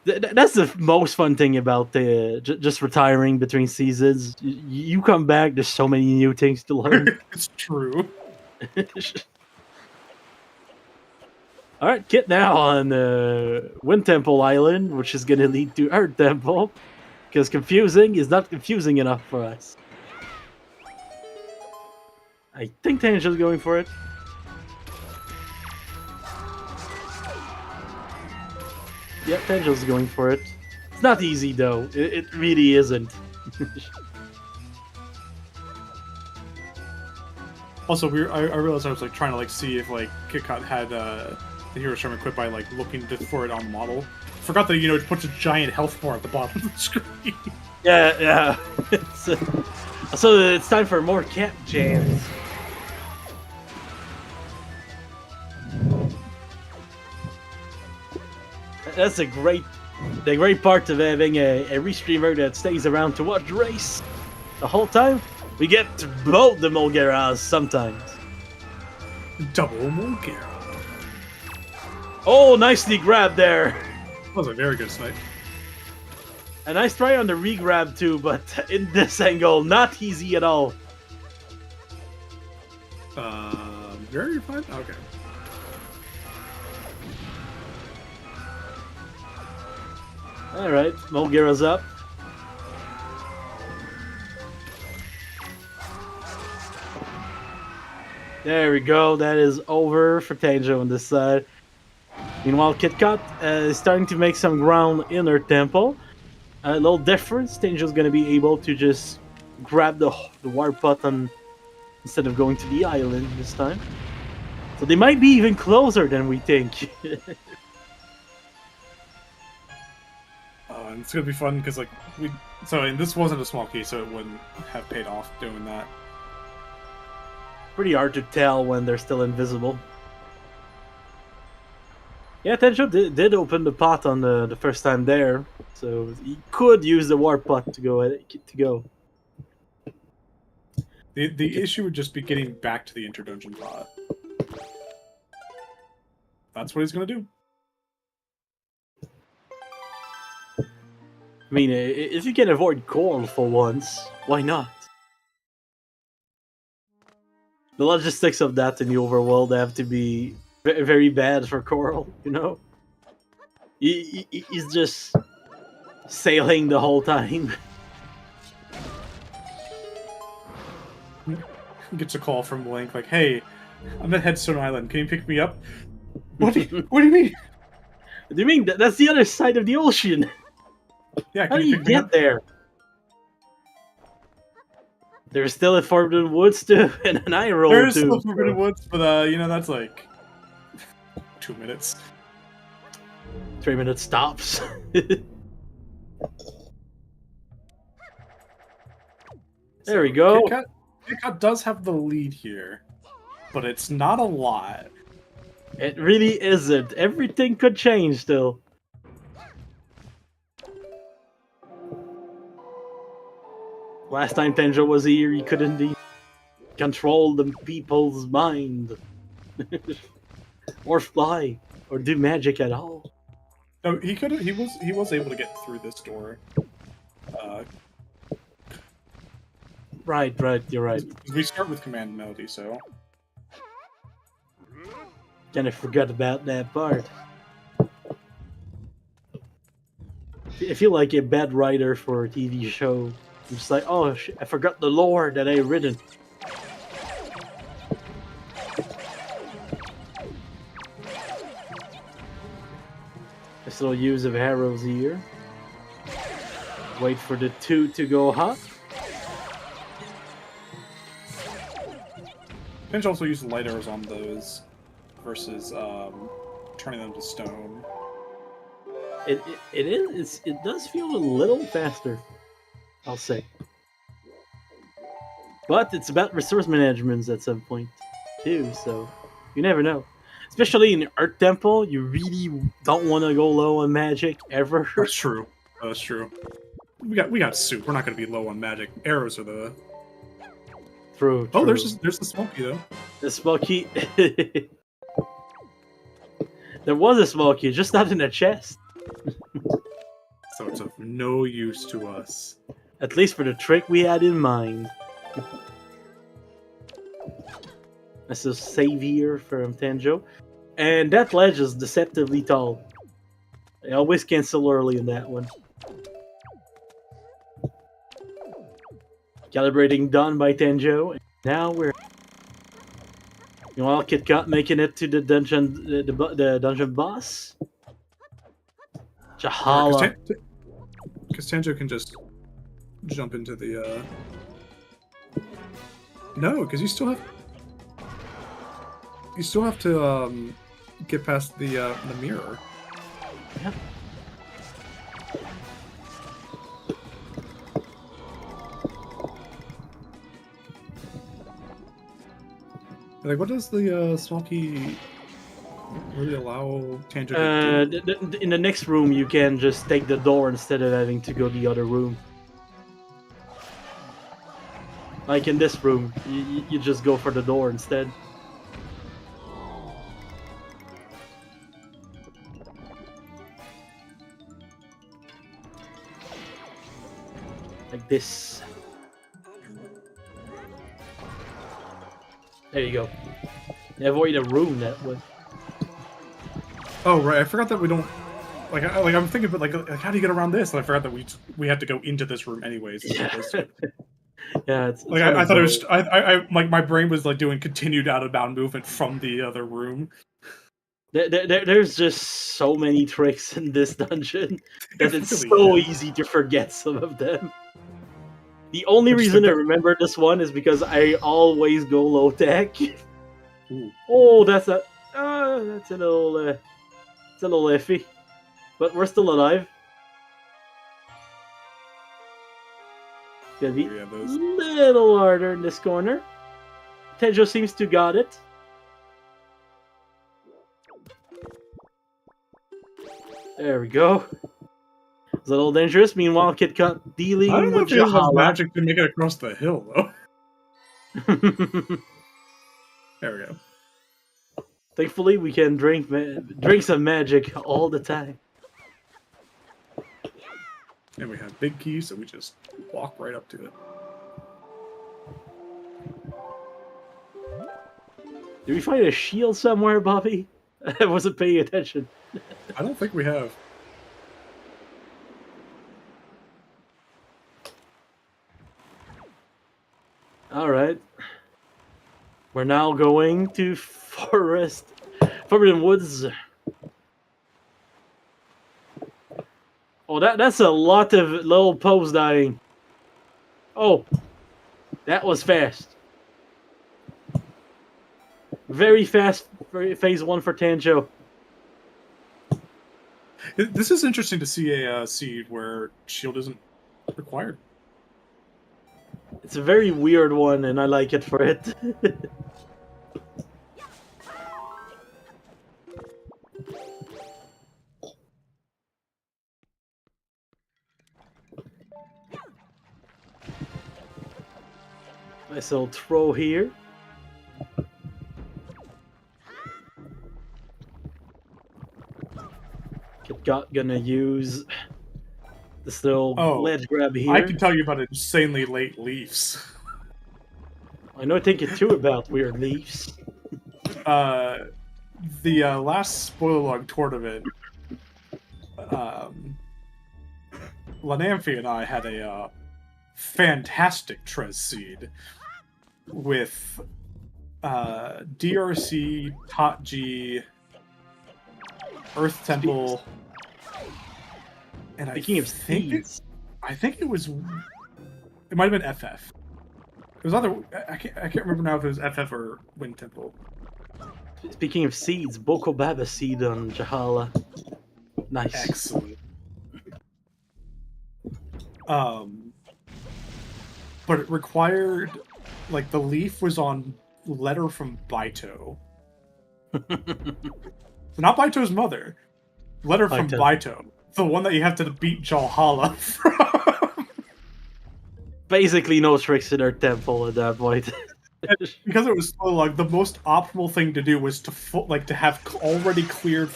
[SPEAKER 2] That's the most fun thing about just retiring between seasons. You come back, there's so many new things to learn.
[SPEAKER 3] It's true.
[SPEAKER 2] All right, Kit now on Wind Temple Island, which is going to lead to Earth Temple, because confusing is not confusing enough for us. I think Tanjo's going for it. Yep, Tanjo's going for it. It's not easy though. It really isn't.
[SPEAKER 3] Also, I realized I was like trying to like see if like Kitcot had the hero charm equipped by like looking for it on the model. Forgot that it puts a giant health bar at the bottom of the screen.
[SPEAKER 2] Yeah. So it's time for more cat jams. That's the great part of having a restreamer that stays around to watch the race the whole time. We get both the Mulgeras sometimes.
[SPEAKER 3] Double Mulgera.
[SPEAKER 2] Oh, nicely grabbed there.
[SPEAKER 3] That was a very good snipe.
[SPEAKER 2] A nice try on the re-grab too, but in this angle, not easy at all.
[SPEAKER 3] Very fine? Okay.
[SPEAKER 2] Alright, Mulgera's up. There we go, that is over for Tanjo on this side. Meanwhile, Kitcot is starting to make some ground in her temple. A little difference, Tanjo's going to be able to just grab the warp button instead of going to the island this time. So they might be even closer than we think.
[SPEAKER 3] And it's gonna be fun because and this wasn't a small key, so it wouldn't have paid off doing that.
[SPEAKER 2] Pretty hard to tell when they're still invisible. Yeah, Tenjo did open the pot on the first time there, so he could use the warp pot to go.
[SPEAKER 3] The issue would just be getting back to the interdungeon pot. That's what he's gonna do.
[SPEAKER 2] I mean, if you can avoid Coral for once, why not? The logistics of that in the overworld have to be very bad for Coral, He's just sailing the whole time.
[SPEAKER 3] He gets a call from Link like, "Hey, I'm at Headstone Island. Can you pick me up?" What do you mean?
[SPEAKER 2] What do you mean? That's the other side of the ocean.
[SPEAKER 3] Yeah,
[SPEAKER 2] How do you get there? There's still a Forbidden Woods too, and an eye roll
[SPEAKER 3] There's
[SPEAKER 2] too.
[SPEAKER 3] still Forbidden Woods, but that's like 2 minutes.
[SPEAKER 2] 3 minute stops. There we go.
[SPEAKER 3] Kitcot does have the lead here, but it's not a lot.
[SPEAKER 2] It really isn't. Everything could change still. Last time Tenjo was here, he couldn't control the people's mind. Or fly. Or do magic at all.
[SPEAKER 3] No, he could. He was able to get through this door.
[SPEAKER 2] Right. You're right.
[SPEAKER 3] We start with command melody, so
[SPEAKER 2] Kinda forgot about that part. I feel like a bad writer for a TV show. I'm just like, oh, I forgot the lore that I written. This little use of arrows here. Wait for the 2 to go hot.
[SPEAKER 3] Pinch also used light arrows on those versus turning them to stone.
[SPEAKER 2] It does feel a little faster, I'll say. But it's about resource management at some point too, so you never know. Especially in Earth Temple, you really don't want to go low on magic ever.
[SPEAKER 3] That's true. That's true. We got soup. We're not going to be low on magic. Arrows are the.
[SPEAKER 2] True.
[SPEAKER 3] Oh, there's the smoky though.
[SPEAKER 2] The smoky. There was a smoky, just not in a chest.
[SPEAKER 3] So it's of no use to us.
[SPEAKER 2] At least for the trick we had in mind. That's a savior from Tanjo. And that ledge is deceptively tall. I always cancel early in that one. Calibrating done by Tanjo. Now we're... Meanwhile, Kitcot making it to the dungeon, the dungeon boss. Jahala.
[SPEAKER 3] Because Tanjo can just jump into the. No, because you still have to get past the mirror.
[SPEAKER 2] Yeah.
[SPEAKER 3] Like, what does the smoky really allow Tanjo to do?
[SPEAKER 2] In the next room, you can just take the door instead of having to go the other room. Like in this room, you just go for the door instead. Like this. There you go. Avoid a room that way.
[SPEAKER 3] Oh right, I forgot that we don't. Like I'm thinking, but like how do you get around this? And I forgot that we have to go into this room anyways.
[SPEAKER 2] Yeah. Yeah, it's
[SPEAKER 3] like I thought it was. I like my brain was like doing continued out of bound movement from the other room.
[SPEAKER 2] There's just so many tricks in this dungeon that it's
[SPEAKER 3] really
[SPEAKER 2] so
[SPEAKER 3] is.
[SPEAKER 2] easy to forget some of them. The only reason I remember this one is because I always go low tech.
[SPEAKER 3] Ooh.
[SPEAKER 2] Oh, that's a little iffy, but we're still alive. Gonna be a little harder in this corner. Tenjo seems to got it. There we go. It's a little dangerous. Meanwhile, Kitcot dealing
[SPEAKER 3] I don't know
[SPEAKER 2] with
[SPEAKER 3] if he has
[SPEAKER 2] Jahala.
[SPEAKER 3] magic to make it across the hill though. There we go.
[SPEAKER 2] Thankfully, we can drink some magic all the time.
[SPEAKER 3] And we have big keys, so we just walk right up to it.
[SPEAKER 2] Did we find a shield somewhere, Bobby? I wasn't paying attention.
[SPEAKER 3] I don't think we have.
[SPEAKER 2] Alright. We're now going to Forbidden Woods. Oh, that's a lot of little posts dying. Oh, that was fast. Very fast phase 1 for Tanjo.
[SPEAKER 3] This is interesting to see a seed where shield isn't required.
[SPEAKER 2] It's a very weird one, and I like it for it. Nice little throw here. Kitcot gonna use this little ledge grab here.
[SPEAKER 3] I can tell you about insanely late leaves.
[SPEAKER 2] I know thinking too about weird leaves.
[SPEAKER 3] The last spoiler log tournament, Lanamphy and I had a fantastic Trez seed with DRC, Tot G, Earth Temple, and
[SPEAKER 2] Speaking of seeds,
[SPEAKER 3] I think it was. It might have been FF. It was either. I can't remember now if it was FF or Wind Temple.
[SPEAKER 2] Speaking of seeds, Boko Baba seed on Jahala. Nice.
[SPEAKER 3] Excellent. But it required, like, the leaf was on letter from Baito. So not Baito's mother. Letter from Baito. The one that you have to beat Jahala from.
[SPEAKER 2] Basically no tricks in our temple at that point.
[SPEAKER 3] Because it was so long, the most optimal thing to do was to have already cleared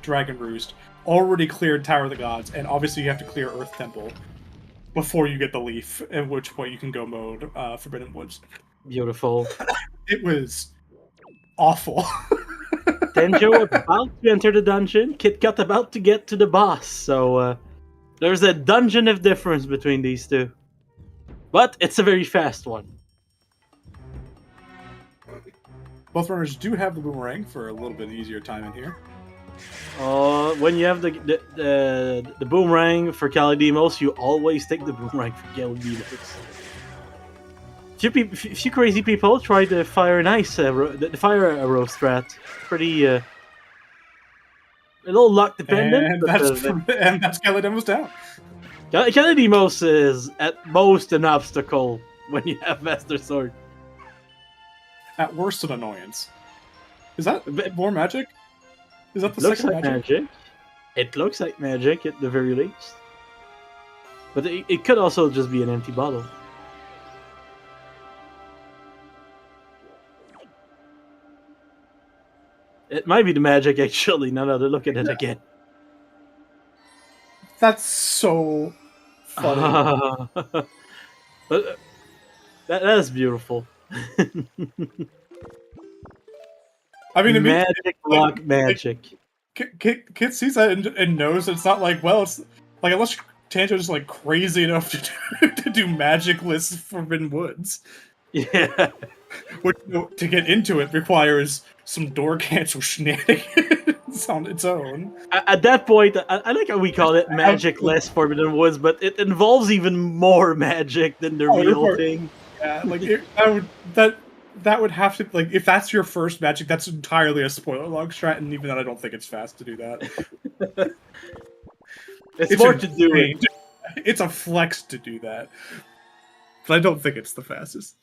[SPEAKER 3] Dragon Roost, already cleared Tower of the Gods, and obviously you have to clear Earth Temple before you get the leaf, at which point you can go mode Forbidden Woods.
[SPEAKER 2] Beautiful.
[SPEAKER 3] It was awful.
[SPEAKER 2] Tenjo about to enter the dungeon, Kitcot about to get to the boss, so there's a dungeon of difference between these two. But it's a very fast one.
[SPEAKER 3] Both runners do have the boomerang for a little bit easier time in here.
[SPEAKER 2] When you have the boomerang for Kalidimos, you always take the boomerang for Kalidimos. Few crazy people try to fire an ice, the fire arrow strat. Pretty, a little luck dependent.
[SPEAKER 3] And that's Kalidimos down.
[SPEAKER 2] Kalidimos is at most an obstacle when you have Master Sword.
[SPEAKER 3] At worst, an annoyance. Is that more magic? Is that the
[SPEAKER 2] Looks
[SPEAKER 3] second
[SPEAKER 2] like
[SPEAKER 3] magic?
[SPEAKER 2] It looks like magic at the very least. But it could also just be an empty bottle. It might be the magic, actually, now that I look at it again.
[SPEAKER 3] That's so funny.
[SPEAKER 2] But that is beautiful.
[SPEAKER 3] I mean,
[SPEAKER 2] magic block magic.
[SPEAKER 3] Kid sees that and knows it's not like, well, it's like, unless Tanjo's just like crazy enough to do magicless Forbidden Woods.
[SPEAKER 2] Yeah.
[SPEAKER 3] Which, to get into it requires some door cancel shenanigans on its own.
[SPEAKER 2] At that point, I like how we call it magic-less Forbidden Woods, but it involves even more magic than the real thing.
[SPEAKER 3] Yeah, like that would have to, like, if that's your first magic, that's entirely a spoiler log strat, and even then I don't think it's fast to do that.
[SPEAKER 2] it's more to do it.
[SPEAKER 3] It's a flex to do that. But I don't think it's the fastest.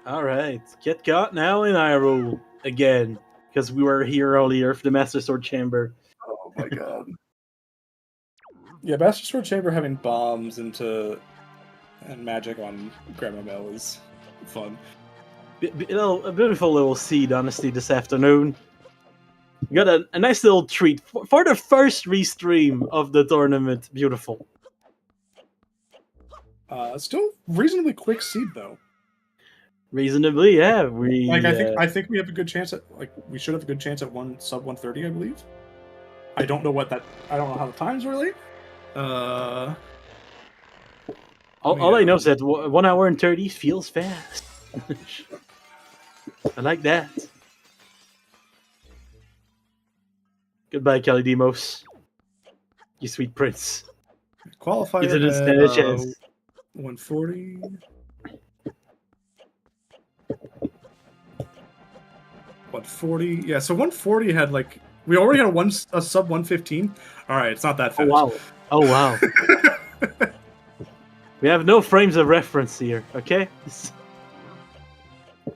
[SPEAKER 2] Alright, Kitcot now in Hyrule again, because we were here earlier for the Master Sword Chamber.
[SPEAKER 3] Oh my god. Yeah, Master Sword Chamber having bombs and magic on Grandma Mel is fun.
[SPEAKER 2] A beautiful little seed, honestly, this afternoon. We got a nice little treat for the first restream of the tournament. Beautiful.
[SPEAKER 3] Still reasonably quick seed though.
[SPEAKER 2] Reasonably, yeah.
[SPEAKER 3] I think we have a good chance at, like, we should have a good chance at sub 130, I believe. I don't know how the times really.
[SPEAKER 2] All I know is that 1 hour and 30 feels fast. I like that. Goodbye, Kalidimos. You sweet prince.
[SPEAKER 3] Qualifier.
[SPEAKER 2] You didn't stand a chance.
[SPEAKER 3] 140. Yeah, so 140 had, like, we already had a sub 115. All right, it's not that fast.
[SPEAKER 2] Oh wow. We have no frames of reference here, okay?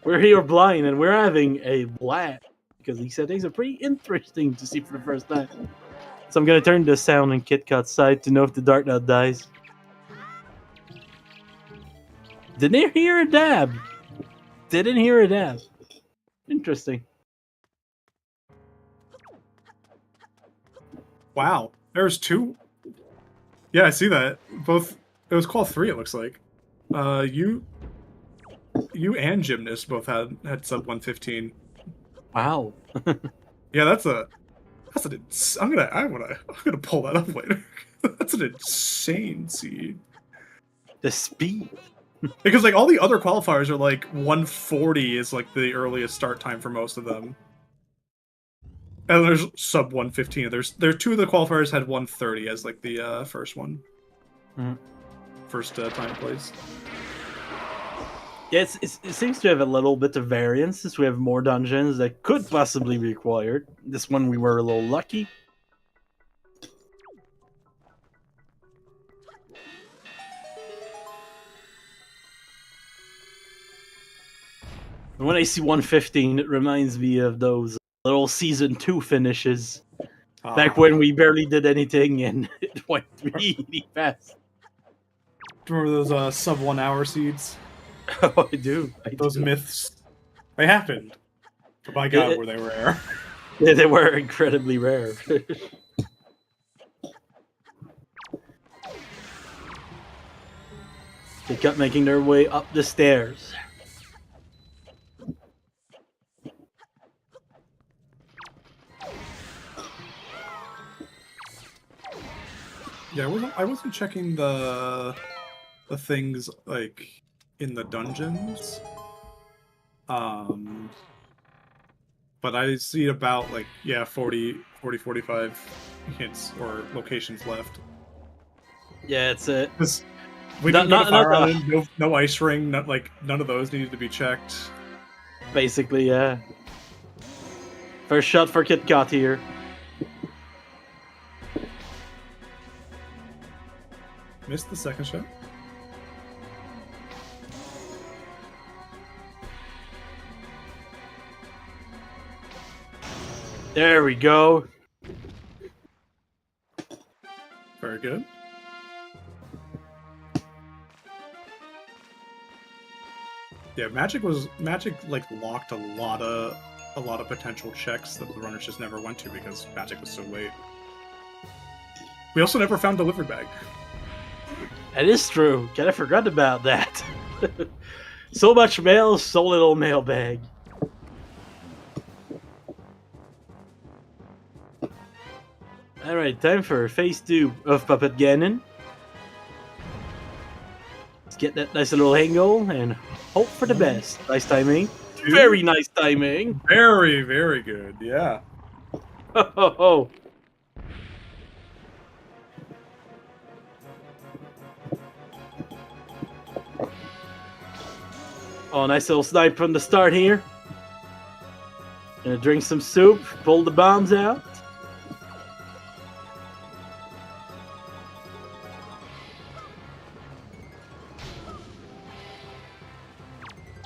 [SPEAKER 2] We're here blind and we're having a blast because these settings are pretty interesting to see for the first time. So I'm gonna turn the sound on Kitcot's side to know if the Dark Nut dies. Didn't hear a dab. Interesting.
[SPEAKER 3] Wow, there's two. Yeah, I see that. Both. It was call 3. It looks like. You and Gymnast both had sub 115.
[SPEAKER 2] Wow.
[SPEAKER 3] Yeah, that's an. I'm gonna pull that up later. That's an insane seed.
[SPEAKER 2] The speed.
[SPEAKER 3] Because, like, all the other qualifiers are like 140 is like the earliest start time for most of them. And there's sub 115. There two of the qualifiers had 130 as like the first one.
[SPEAKER 2] Mhm.
[SPEAKER 3] First time place.
[SPEAKER 2] Yeah, it seems to have a little bit of variance since we have more dungeons that could possibly be required. This one we were a little lucky. When I see 115, it reminds me of those little season 2 finishes. Back when we barely did anything and it went really fast.
[SPEAKER 3] Remember those sub 1 hour seeds?
[SPEAKER 2] Oh, I do.
[SPEAKER 3] Those myths. They happened. But by God, were they rare.
[SPEAKER 2] Yeah, they were incredibly rare. They kept making their way up the stairs.
[SPEAKER 3] Yeah, I wasn't checking the things like in the dungeons. But I see about like 40, 45 hits or locations left.
[SPEAKER 2] Yeah, it's a.
[SPEAKER 3] We didn't go to Fire Island, no ice ring, none of those needed to be checked.
[SPEAKER 2] Basically, yeah. First shot for Kitcot here.
[SPEAKER 3] Missed the second shot.
[SPEAKER 2] There we go.
[SPEAKER 3] Very good. Yeah, Magic like locked a lot of potential checks that the runners just never went to because Magic was so late. We also never found delivery bag.
[SPEAKER 2] That is true. Kinda forgot about that. So much mail, so little mailbag. Alright, time for phase 2 of Puppet Ganon. Let's get that nice little angle and hope for the best. Nice timing. Very nice timing.
[SPEAKER 3] Very, very good, yeah.
[SPEAKER 2] Ho ho ho. Oh, nice little snipe from the start here. Gonna drink some soup, pull the bombs out.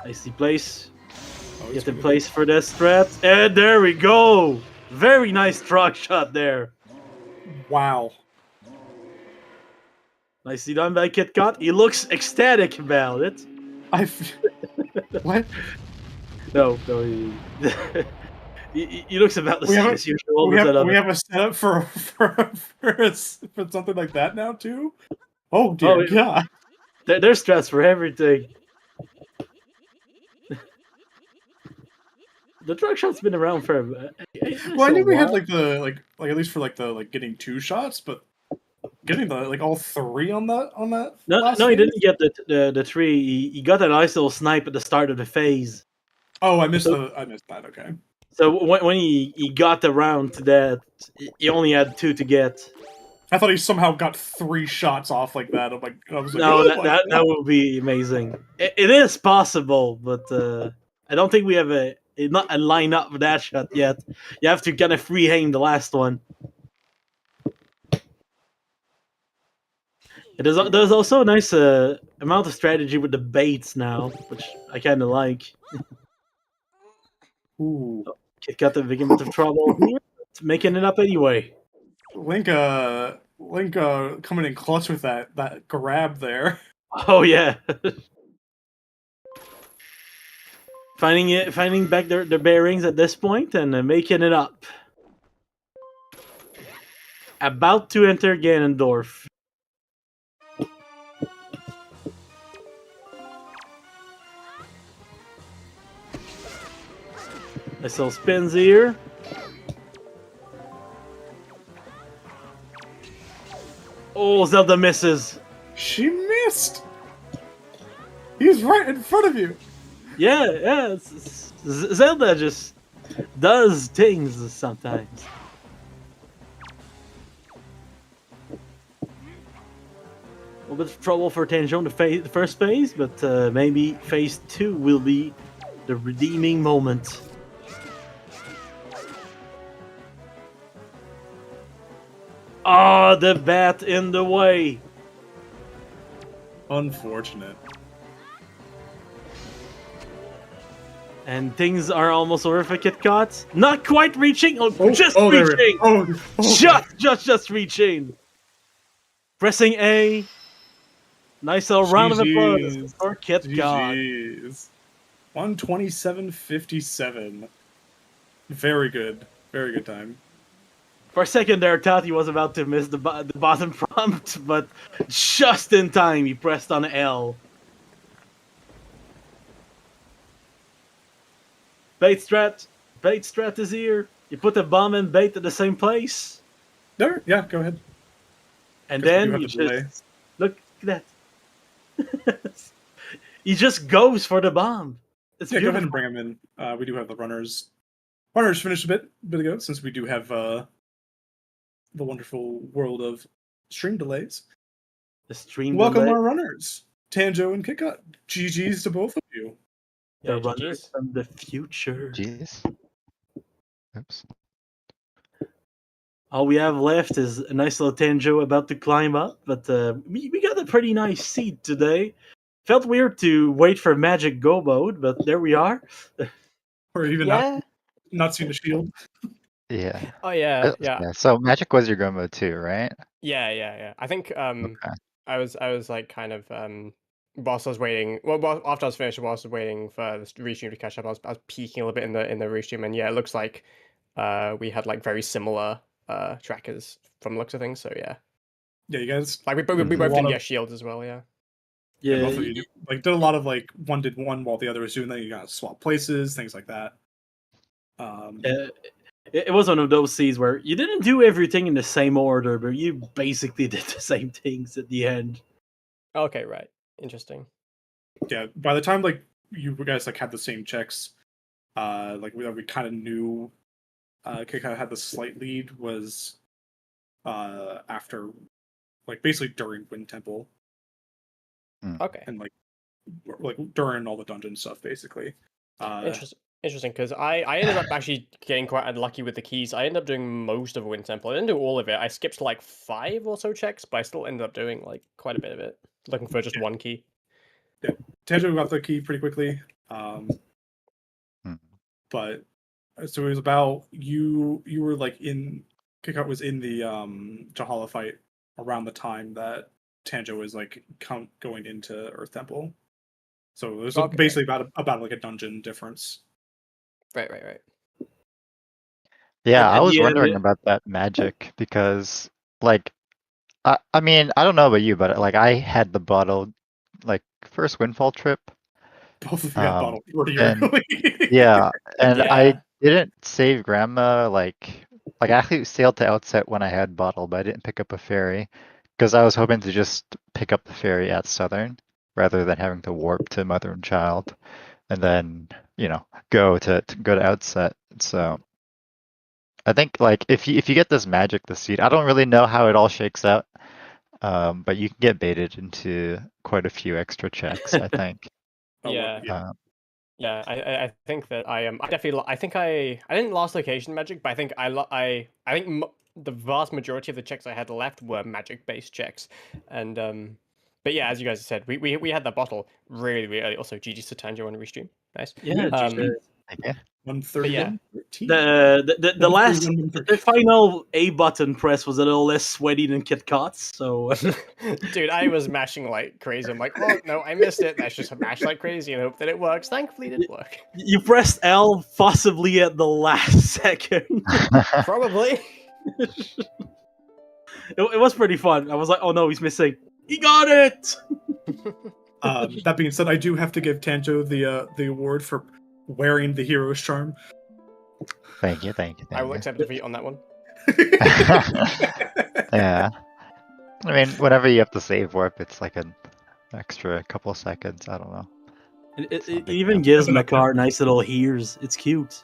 [SPEAKER 2] Nicely place. Get in place for this strat. And there we go! Very nice truck shot there.
[SPEAKER 3] Wow. Nicely
[SPEAKER 2] done by Kitcot. He looks ecstatic about it.
[SPEAKER 3] What?
[SPEAKER 2] No, he looks about the same as usual.
[SPEAKER 3] We have a setup for something like that now too. Oh dear God!
[SPEAKER 2] There's strats for everything. The drug shot's been around for.
[SPEAKER 3] Well, I knew we had like at least for the getting 2 shots, but getting all 3 on that.
[SPEAKER 2] No, he didn't get the 3. He got a nice little snipe at the start of the phase.
[SPEAKER 3] Oh, I missed that. Okay.
[SPEAKER 2] So when he got around to that, he only had 2 to get.
[SPEAKER 3] I thought he somehow got 3 shots off like that. I was like,
[SPEAKER 2] no, that would be amazing. It is possible, but I don't think we have a line up for that shot yet. You have to kind of free aim the last one. There's also a nice amount of strategy with the baits now, which I kind of like.
[SPEAKER 3] Ooh.
[SPEAKER 2] Got the big amount of trouble here. It's making it up anyway.
[SPEAKER 3] Link coming in clutch with that grab there.
[SPEAKER 2] Oh yeah. Finding back their bearings at this point and making it up. About to enter Ganondorf. Nice little spins here. Oh, Zelda misses.
[SPEAKER 3] She missed. He's right in front of you.
[SPEAKER 2] Yeah. Zelda just does things sometimes. A little bit of trouble for Tanjo in the first phase, but maybe phase 2 will be the redeeming moment. Ah, the bat in the way.
[SPEAKER 3] Unfortunate.
[SPEAKER 2] And things are almost over for Kitcot. Not quite reaching. Oh, just
[SPEAKER 3] there we
[SPEAKER 2] reaching.
[SPEAKER 3] go.
[SPEAKER 2] Just reaching. Pressing A. Nice little round of applause
[SPEAKER 3] GG's.
[SPEAKER 2] for Kitcot.
[SPEAKER 3] GG's. 127.57. Very good. Very good time.
[SPEAKER 2] For a second there, I thought he was about to miss the bottom prompt, but just in time, he pressed on L. Bait strat is here. You put the bomb and bait at the same place,
[SPEAKER 3] There, yeah, go ahead.
[SPEAKER 2] and
[SPEAKER 3] 'Cause we do
[SPEAKER 2] then
[SPEAKER 3] have
[SPEAKER 2] you
[SPEAKER 3] the delay.
[SPEAKER 2] just look at that. He just goes for the bomb. It's
[SPEAKER 3] Yeah, go ahead and
[SPEAKER 2] beautiful.
[SPEAKER 3] bring them in. We do have the runners. Runners finished a bit ago, since we do have the wonderful world of stream delays.
[SPEAKER 2] The stream
[SPEAKER 3] Welcome
[SPEAKER 2] delay.
[SPEAKER 3] our runners, Tanjo and Kitcot. GG's to both of you.
[SPEAKER 2] The
[SPEAKER 4] Yeah,
[SPEAKER 2] runners
[SPEAKER 4] GGs.
[SPEAKER 2] from the future.
[SPEAKER 5] Jeez. Oops.
[SPEAKER 2] All we have left is a nice little Tanjo about to climb up, but we got a pretty nice seat today. Felt weird to wait for Magic Go mode, but there we are.
[SPEAKER 3] Or even
[SPEAKER 4] Yeah.
[SPEAKER 3] not seeing the shield.
[SPEAKER 5] Yeah.
[SPEAKER 4] Oh yeah, yeah,
[SPEAKER 5] Yeah. So magic was your go mode too, right?
[SPEAKER 4] yeah. I think
[SPEAKER 5] Okay.
[SPEAKER 4] I was like kind of whilst I was waiting. Well, after I was finished, whilst I was waiting for the restream to catch up, I was peeking a little bit in the restream, and yeah, it looks like we had like very similar trackers from the looks of things. So yeah,
[SPEAKER 3] Yeah, you guys.
[SPEAKER 4] like we both
[SPEAKER 3] A
[SPEAKER 4] did
[SPEAKER 3] lot
[SPEAKER 4] yeah
[SPEAKER 3] of-
[SPEAKER 4] shields as well. Yeah.
[SPEAKER 3] Yeah, both of you did a lot of like one did one while the other was doing that. You got to swap places, things like that.
[SPEAKER 2] It was one of those seas where you didn't do everything in the same order, but you basically did the same things at the end.
[SPEAKER 4] Okay, right. Interesting.
[SPEAKER 3] Yeah, by the time like you guys like had the same checks, like we kind of knew Kitcot had the slight lead was after like basically during Wind Temple
[SPEAKER 4] Okay.
[SPEAKER 3] and like during all the dungeon stuff basically.
[SPEAKER 4] Interesting, because I ended up actually getting quite unlucky with the keys. I ended up doing most of Wind Temple. I didn't do all of it. I skipped like 5 or so checks, but I still ended up doing like quite a bit of it. Looking for just one key.
[SPEAKER 3] Tanjo got the key pretty quickly. But so it was about you were like in Kitcot was in the Jahala fight around the time that Tanjo was like going into Earth Temple. So it was
[SPEAKER 4] Okay.
[SPEAKER 3] basically about like a dungeon difference.
[SPEAKER 4] Right.
[SPEAKER 5] Yeah,
[SPEAKER 2] At
[SPEAKER 5] I was
[SPEAKER 2] the end,
[SPEAKER 5] wondering about that magic because, like, I mean, I don't know about you, but like, I had the bottle, like, first windfall trip.
[SPEAKER 3] Both of you had bottle pretty
[SPEAKER 5] and-
[SPEAKER 3] early.
[SPEAKER 5] Yeah, and
[SPEAKER 4] Yeah.
[SPEAKER 5] I didn't save grandma. Like I actually sailed to Outset when I had bottle, but I didn't pick up a ferry because I was hoping to just pick up the ferry at Southern rather than having to warp to Mother and Child, and then go to Outset. So I think like if you get this magic, the seed, I don't really know how it all shakes out, but you can get baited into quite a few extra checks, I think.
[SPEAKER 4] Yeah. Yeah, I think that I definitely I think I didn't last location magic, but I think the vast majority of the checks I had left were magic based checks, and but yeah, as you guys said, we had that bottle really early. Also, GG's to Tanjo on the restream. Nice.
[SPEAKER 2] Yeah,
[SPEAKER 5] Okay.
[SPEAKER 3] 131.
[SPEAKER 2] the last the final A button press was a little less sweaty than Kitcot's, so
[SPEAKER 4] Dude, I was mashing like crazy. I'm like, oh no, I missed it. Let's just mash like crazy and hope that it works. Thankfully, it did work.
[SPEAKER 2] you pressed L possibly at the last second.
[SPEAKER 4] Probably.
[SPEAKER 2] It was pretty fun. I was like, oh no, he's missing. He got it.
[SPEAKER 3] That being said, I do have to give Tanjo the award for wearing the hero's charm.
[SPEAKER 5] Thank you.
[SPEAKER 4] I will accept defeat on that one.
[SPEAKER 5] Yeah. I mean, whenever you have to save warp, it's like an extra couple seconds. I don't know.
[SPEAKER 2] It even gives Makar nice little ears. It's cute.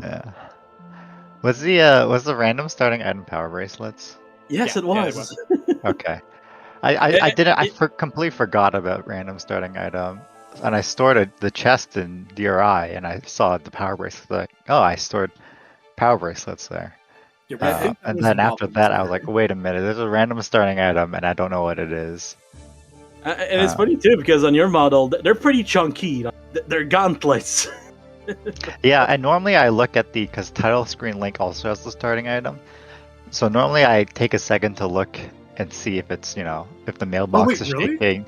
[SPEAKER 5] Yeah. Was the random starting item power bracelets?
[SPEAKER 2] Yes,
[SPEAKER 4] Yeah,
[SPEAKER 2] it
[SPEAKER 4] yeah,
[SPEAKER 2] was.
[SPEAKER 5] Okay. I completely forgot about random starting item, and I stored the chest in DRI, and I saw the power bracelet. Like, oh, I stored power bracelets there.
[SPEAKER 3] Yeah, I think that
[SPEAKER 5] And
[SPEAKER 3] was
[SPEAKER 5] then
[SPEAKER 3] the
[SPEAKER 5] after
[SPEAKER 3] bottom
[SPEAKER 5] that, I was
[SPEAKER 3] there.
[SPEAKER 5] like, wait a minute, there's a random starting item, and I don't know what it is.
[SPEAKER 2] And it's funny too because on your model, they're pretty chunky. They're gauntlets.
[SPEAKER 5] Yeah, and normally I look at because title screen link also has the starting item. So normally I take a second to look and see if it's, if the mailbox is
[SPEAKER 3] really?
[SPEAKER 5] shaking.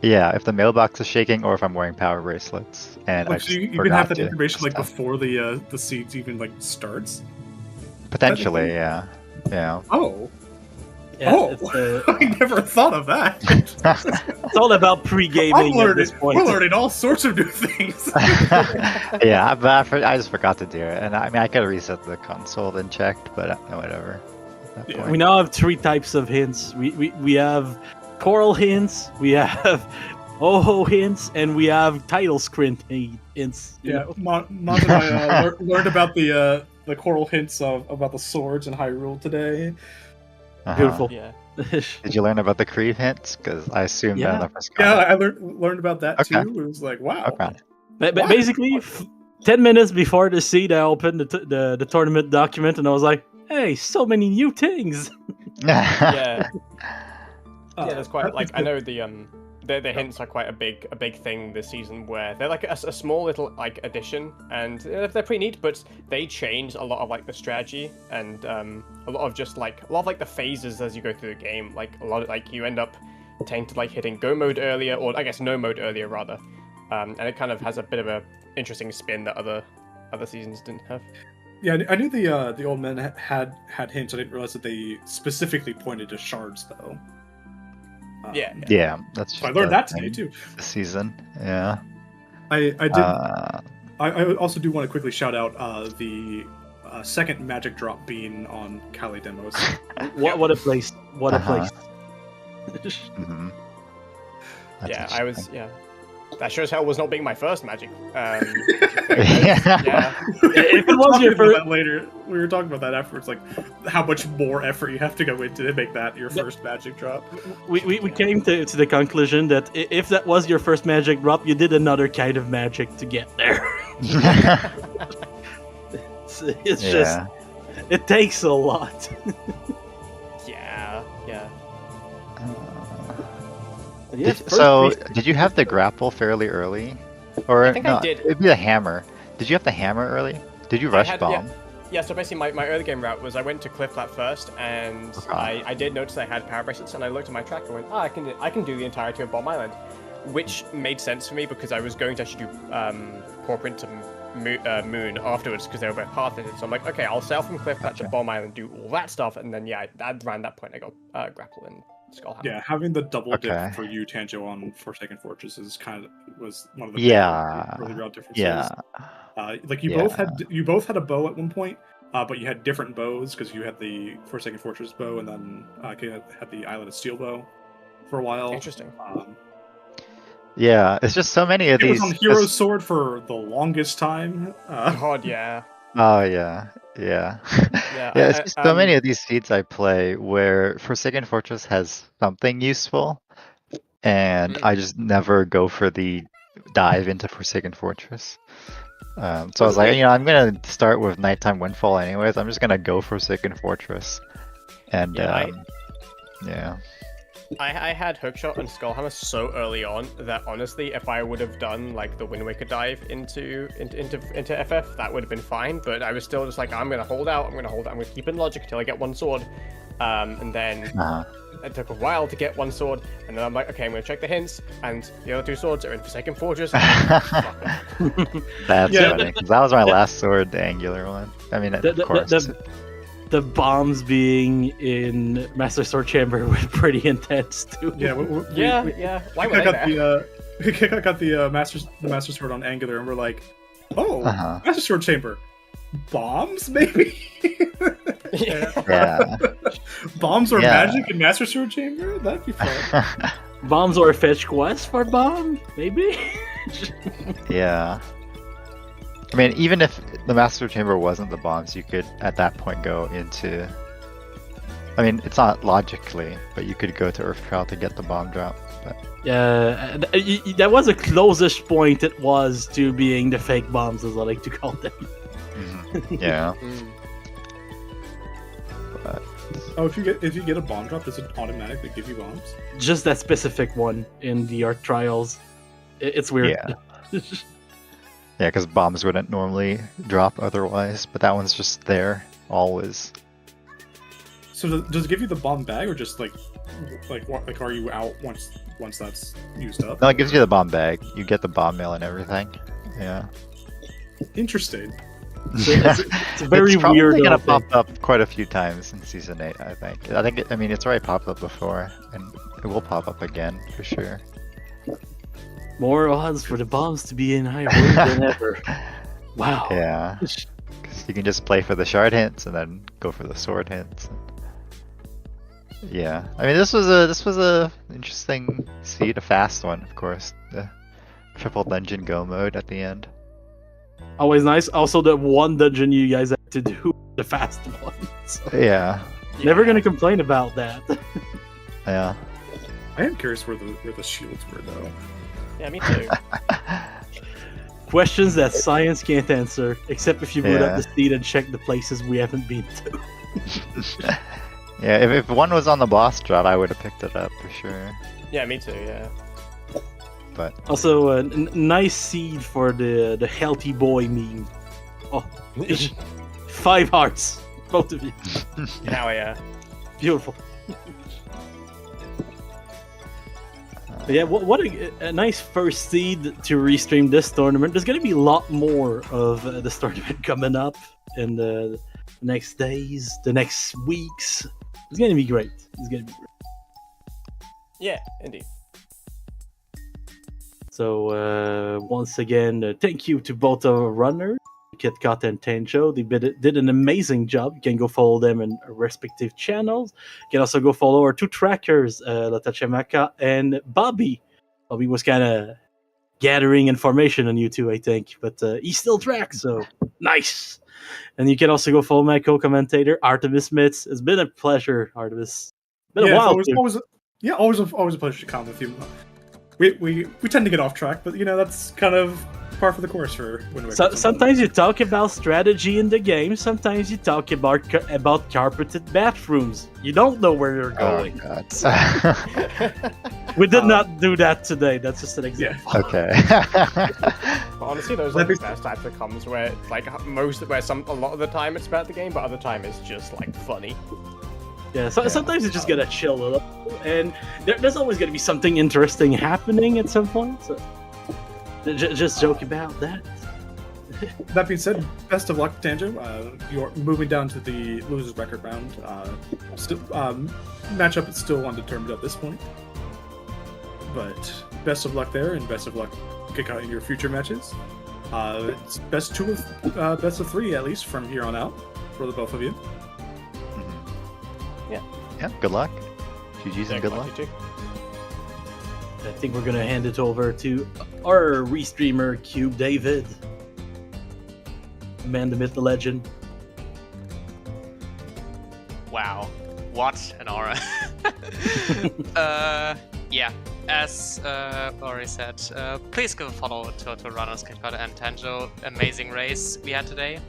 [SPEAKER 5] Yeah, if the mailbox is shaking or if I'm wearing power bracelets. And I
[SPEAKER 3] Like,
[SPEAKER 5] just
[SPEAKER 3] so you can
[SPEAKER 5] forgot
[SPEAKER 3] have that
[SPEAKER 5] to
[SPEAKER 3] information like
[SPEAKER 5] test
[SPEAKER 3] before the seeds even like starts.
[SPEAKER 5] Potentially, yeah. Yeah.
[SPEAKER 3] Oh,
[SPEAKER 2] Yeah,
[SPEAKER 3] oh! I never thought of that.
[SPEAKER 2] it's all about pre-gaming at this point.
[SPEAKER 3] We're learning all sorts of new things.
[SPEAKER 5] Yeah, but I just forgot to do it. And I mean, I could have reset the console and checked, but whatever. At that
[SPEAKER 3] Yeah.
[SPEAKER 5] point.
[SPEAKER 2] We now have 3 types of hints. We have choral hints, we have oh hints, and we have title screen hints. you
[SPEAKER 3] Yeah,
[SPEAKER 2] know?
[SPEAKER 3] Mont and I learned about the choral hints about the swords in Hyrule today.
[SPEAKER 5] Uh-huh.
[SPEAKER 2] Beautiful.
[SPEAKER 4] Yeah.
[SPEAKER 5] Did you learn about the Creve hints? Because I assumed that in the first
[SPEAKER 3] Yeah,
[SPEAKER 5] comment.
[SPEAKER 3] I learned about that
[SPEAKER 5] Okay.
[SPEAKER 3] too. It was like, wow.
[SPEAKER 5] Okay.
[SPEAKER 2] But
[SPEAKER 3] What?
[SPEAKER 2] basically, 10 minutes before the seed, I opened the tournament document, and I was like, "Hey, so many new things."
[SPEAKER 4] Yeah.
[SPEAKER 3] Uh,
[SPEAKER 4] Yeah, there's quite
[SPEAKER 3] that-
[SPEAKER 4] like I know the hints are quite a big thing this season where they're like a small little like addition and they're pretty neat, but they change a lot of like the strategy and a lot of the phases as you go through the game. Like a lot of like you end up tend to like hitting go mode earlier, or I guess no mode earlier rather, and it kind of has a bit of a interesting spin that other seasons didn't have.
[SPEAKER 3] Yeah, I knew the old men had hints. I didn't realize that they specifically pointed to shards though.
[SPEAKER 4] Yeah.
[SPEAKER 5] Yeah, that's just
[SPEAKER 3] So I learned
[SPEAKER 5] the
[SPEAKER 3] that today
[SPEAKER 5] thing
[SPEAKER 3] too.
[SPEAKER 5] this season. Yeah.
[SPEAKER 3] I did.
[SPEAKER 5] Uh,
[SPEAKER 3] I also do want to quickly shout out the second magic drop being on Kali demos.
[SPEAKER 2] What a place! What a
[SPEAKER 5] Uh-huh.
[SPEAKER 2] place!
[SPEAKER 5] mhm. That's
[SPEAKER 4] Yeah,
[SPEAKER 5] interesting.
[SPEAKER 4] That sure as hell was not being my first magic.
[SPEAKER 5] Yeah.
[SPEAKER 4] Yeah.
[SPEAKER 2] If it was
[SPEAKER 3] Talking
[SPEAKER 2] your
[SPEAKER 3] about
[SPEAKER 2] first,
[SPEAKER 3] that later, we were talking about that afterwards, like how much more effort you have to go into to make that your first magic drop.
[SPEAKER 2] we came to the conclusion that if that was your first magic drop, you did another kind of magic to get there. It's just, it takes a lot.
[SPEAKER 4] Yeah.
[SPEAKER 5] Did you have the grapple fairly early? Or
[SPEAKER 4] I think I
[SPEAKER 5] no,
[SPEAKER 4] did.
[SPEAKER 5] It'd be the hammer. Did you have the hammer early? Did you rush bomb?
[SPEAKER 4] Yeah, so basically my early game route was I went to Cliff Flat first, and I did notice I had power bracelets, and I looked at my track and went, I can do the entirety of Bomb Island, which made sense for me because I was going to actually do Porprint to Moon afterwards because they were both path ended. So I'm like, okay, I'll sail from Cliff Flat to Bomb Island, do all that stuff, and then around that point I got Grapple and Skullhammer.
[SPEAKER 3] Yeah, having the double dip for you, Tanjo, on Forsaken Fortress was one of the early route differences.
[SPEAKER 5] Yeah.
[SPEAKER 3] Like you both had a bow at one point, but you had different bows because you had the Forsaken Fortress bow and then you had the Island of Steel bow for a while.
[SPEAKER 4] Interesting.
[SPEAKER 5] Yeah, it's just so many of these.
[SPEAKER 3] It was on Hero's Sword for the longest time.
[SPEAKER 4] God, yeah.
[SPEAKER 5] Oh yeah. Yeah, it's just so many of these seeds I play where Forsaken Fortress has something useful, and I just never go for the dive into Forsaken Fortress. So I was like, I'm gonna start with Nighttime Windfall anyways. I'm just gonna go Forsaken Fortress, and yeah.
[SPEAKER 4] I had Hookshot and Skullhammer so early on that honestly, if I would have done like the Wind Waker dive into FF, that would have been fine. But I was still just like, I'm gonna hold out. I'm gonna keep in logic until I get one sword. And then it took a while to get one sword, and then I'm like, okay, I'm gonna check the hints, and the other 2 swords are in Forsaken Fortress.
[SPEAKER 5] That's funny, 'cause that was my last sword, the angular one. I mean, of course.
[SPEAKER 2] The bombs being in Master Sword Chamber were pretty intense too.
[SPEAKER 3] Yeah,
[SPEAKER 4] yeah. Why would
[SPEAKER 3] I got the Master Sword on Angular, and we're like, oh, Master Sword Chamber, bombs maybe.
[SPEAKER 5] Yeah.
[SPEAKER 3] Bombs or magic in Master Sword Chamber? That'd be fun.
[SPEAKER 2] Bombs or a fetch quest for bomb, maybe.
[SPEAKER 5] Yeah. I mean, even if the Master Chamber wasn't the bombs, you could at that point go into. I mean, it's not logically, but you could go to Earth Trial to get the bomb drop. But
[SPEAKER 2] Yeah, that was the closest point it was to being the fake bombs, as I like to call them.
[SPEAKER 5] yeah.
[SPEAKER 3] Oh, if you get a bomb drop, does it automatically give you bombs?
[SPEAKER 2] Just that specific one in the Arc Trials. It's weird.
[SPEAKER 5] Yeah. Yeah, because bombs wouldn't normally drop otherwise, but that one's just there always.
[SPEAKER 3] So does it give you the bomb bag, or just like are you out once that's used up?
[SPEAKER 5] No, it gives you the bomb bag. You get the bomb mail and everything. Yeah.
[SPEAKER 3] Interesting.
[SPEAKER 2] It's a very
[SPEAKER 5] it's probably
[SPEAKER 2] weird.
[SPEAKER 5] gonna
[SPEAKER 2] thing.
[SPEAKER 5] pop up quite a few times in season 8. I think. I mean, it's already popped up before, and it will pop up again for sure.
[SPEAKER 2] More odds for the bombs to be in high room than ever. Wow.
[SPEAKER 5] Yeah. 'Cause you can just play for the shard hints and then go for the sword hints. Yeah. I mean, this was a interesting seed, a fast one, of course. The triple dungeon go mode at the end.
[SPEAKER 2] Always nice. Also, the one dungeon you guys had to do, the fast one. So,
[SPEAKER 5] Yeah.
[SPEAKER 2] never gonna complain about that.
[SPEAKER 5] Yeah.
[SPEAKER 3] I am curious where the shields were though.
[SPEAKER 4] Yeah, me too.
[SPEAKER 2] Questions that science can't answer, except if you boot up
[SPEAKER 5] Yeah.
[SPEAKER 2] the seed and check the places we haven't been to.
[SPEAKER 5] Yeah, if one was on the boss drop, I would have picked it up for sure.
[SPEAKER 4] Yeah, me too. Yeah.
[SPEAKER 5] But
[SPEAKER 2] Also, a nice seed for the healthy boy meme. Oh, 5 hearts, both of you.
[SPEAKER 4] Now, yeah.
[SPEAKER 2] Beautiful. But yeah, what a nice first seed to restream this tournament. There's going to be a lot more of this tournament coming up in the next days, the next weeks. It's going to be great. It's going to be great.
[SPEAKER 4] Yeah, indeed.
[SPEAKER 2] So once again, thank you to both our runners, Kitcot and Tanjo. They did an amazing job. You can go follow them in respective channels. You can also go follow our 2 trackers, Latachemaka and Bobby. Bobby was kind of gathering information on you two, I think, but he still tracks, so nice. And you can also go follow my co-commentator, Artemis Mitz. It's been a pleasure, Artemis. Been a while.
[SPEAKER 3] Always a pleasure to come with you. We tend to get off track, but that's kind of par for the course for when
[SPEAKER 2] sometimes you talk about strategy in the game. Sometimes you talk about carpeted bathrooms. You don't know where you're going.
[SPEAKER 5] Oh, God.
[SPEAKER 2] We did not do that today. That's just an example.
[SPEAKER 5] Yeah. Okay.
[SPEAKER 4] But honestly, those are the best types of comms where a lot of the time it's about the game, but other time it's just like funny.
[SPEAKER 2] Yeah, sometimes you just gotta chill a little, and there's always gonna be something interesting happening at some point. So just joke about that.
[SPEAKER 3] That being said, best of luck, Tanjo. You're moving down to the losers record round. Matchup is still undetermined at this point, but best of luck there, and best of luck kick out in your future matches. It's best of 3 at least from here on out for the both of you.
[SPEAKER 5] Yeah, good luck. GG's and good luck.
[SPEAKER 2] I think we're gonna hand it over to our restreamer, Cube David. Man, the myth, the legend.
[SPEAKER 1] Wow, what an aura. Yeah, as already said, please give a follow to Runners, Kitcot and Tanjo. Amazing race we had today.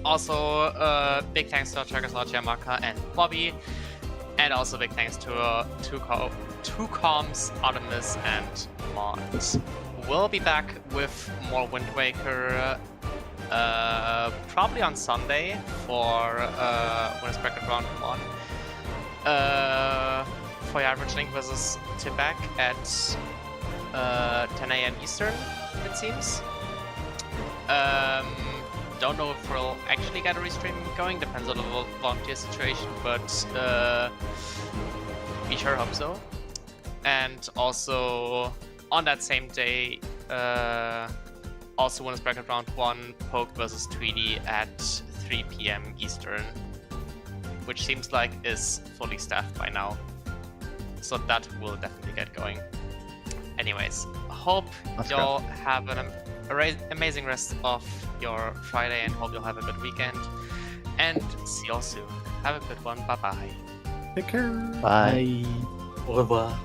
[SPEAKER 1] Also, big thanks to our trackers, Latachemaka and Bobby. And also big thanks to two comms, Artemis and Mont. We'll be back with more Wind Waker probably on Sunday for Winners Bracket Round 1. For Average Link versus Tibak at 10 AM Eastern, it seems. Don't know if we'll actually get a restream going, depends on the volunteer situation, but we sure hope so. And also, on that same day, also Winners Bracket Round 1, Poke versus Tweedy at 3 PM Eastern, which seems like is fully staffed by now. So that will definitely get going. Anyways, hope
[SPEAKER 5] Let's
[SPEAKER 1] y'all have an amazing rest of your Friday and hope you'll have a good weekend. And see y'all soon. Have a good one. Bye-bye.
[SPEAKER 3] Take care.
[SPEAKER 5] Bye.
[SPEAKER 2] Au revoir.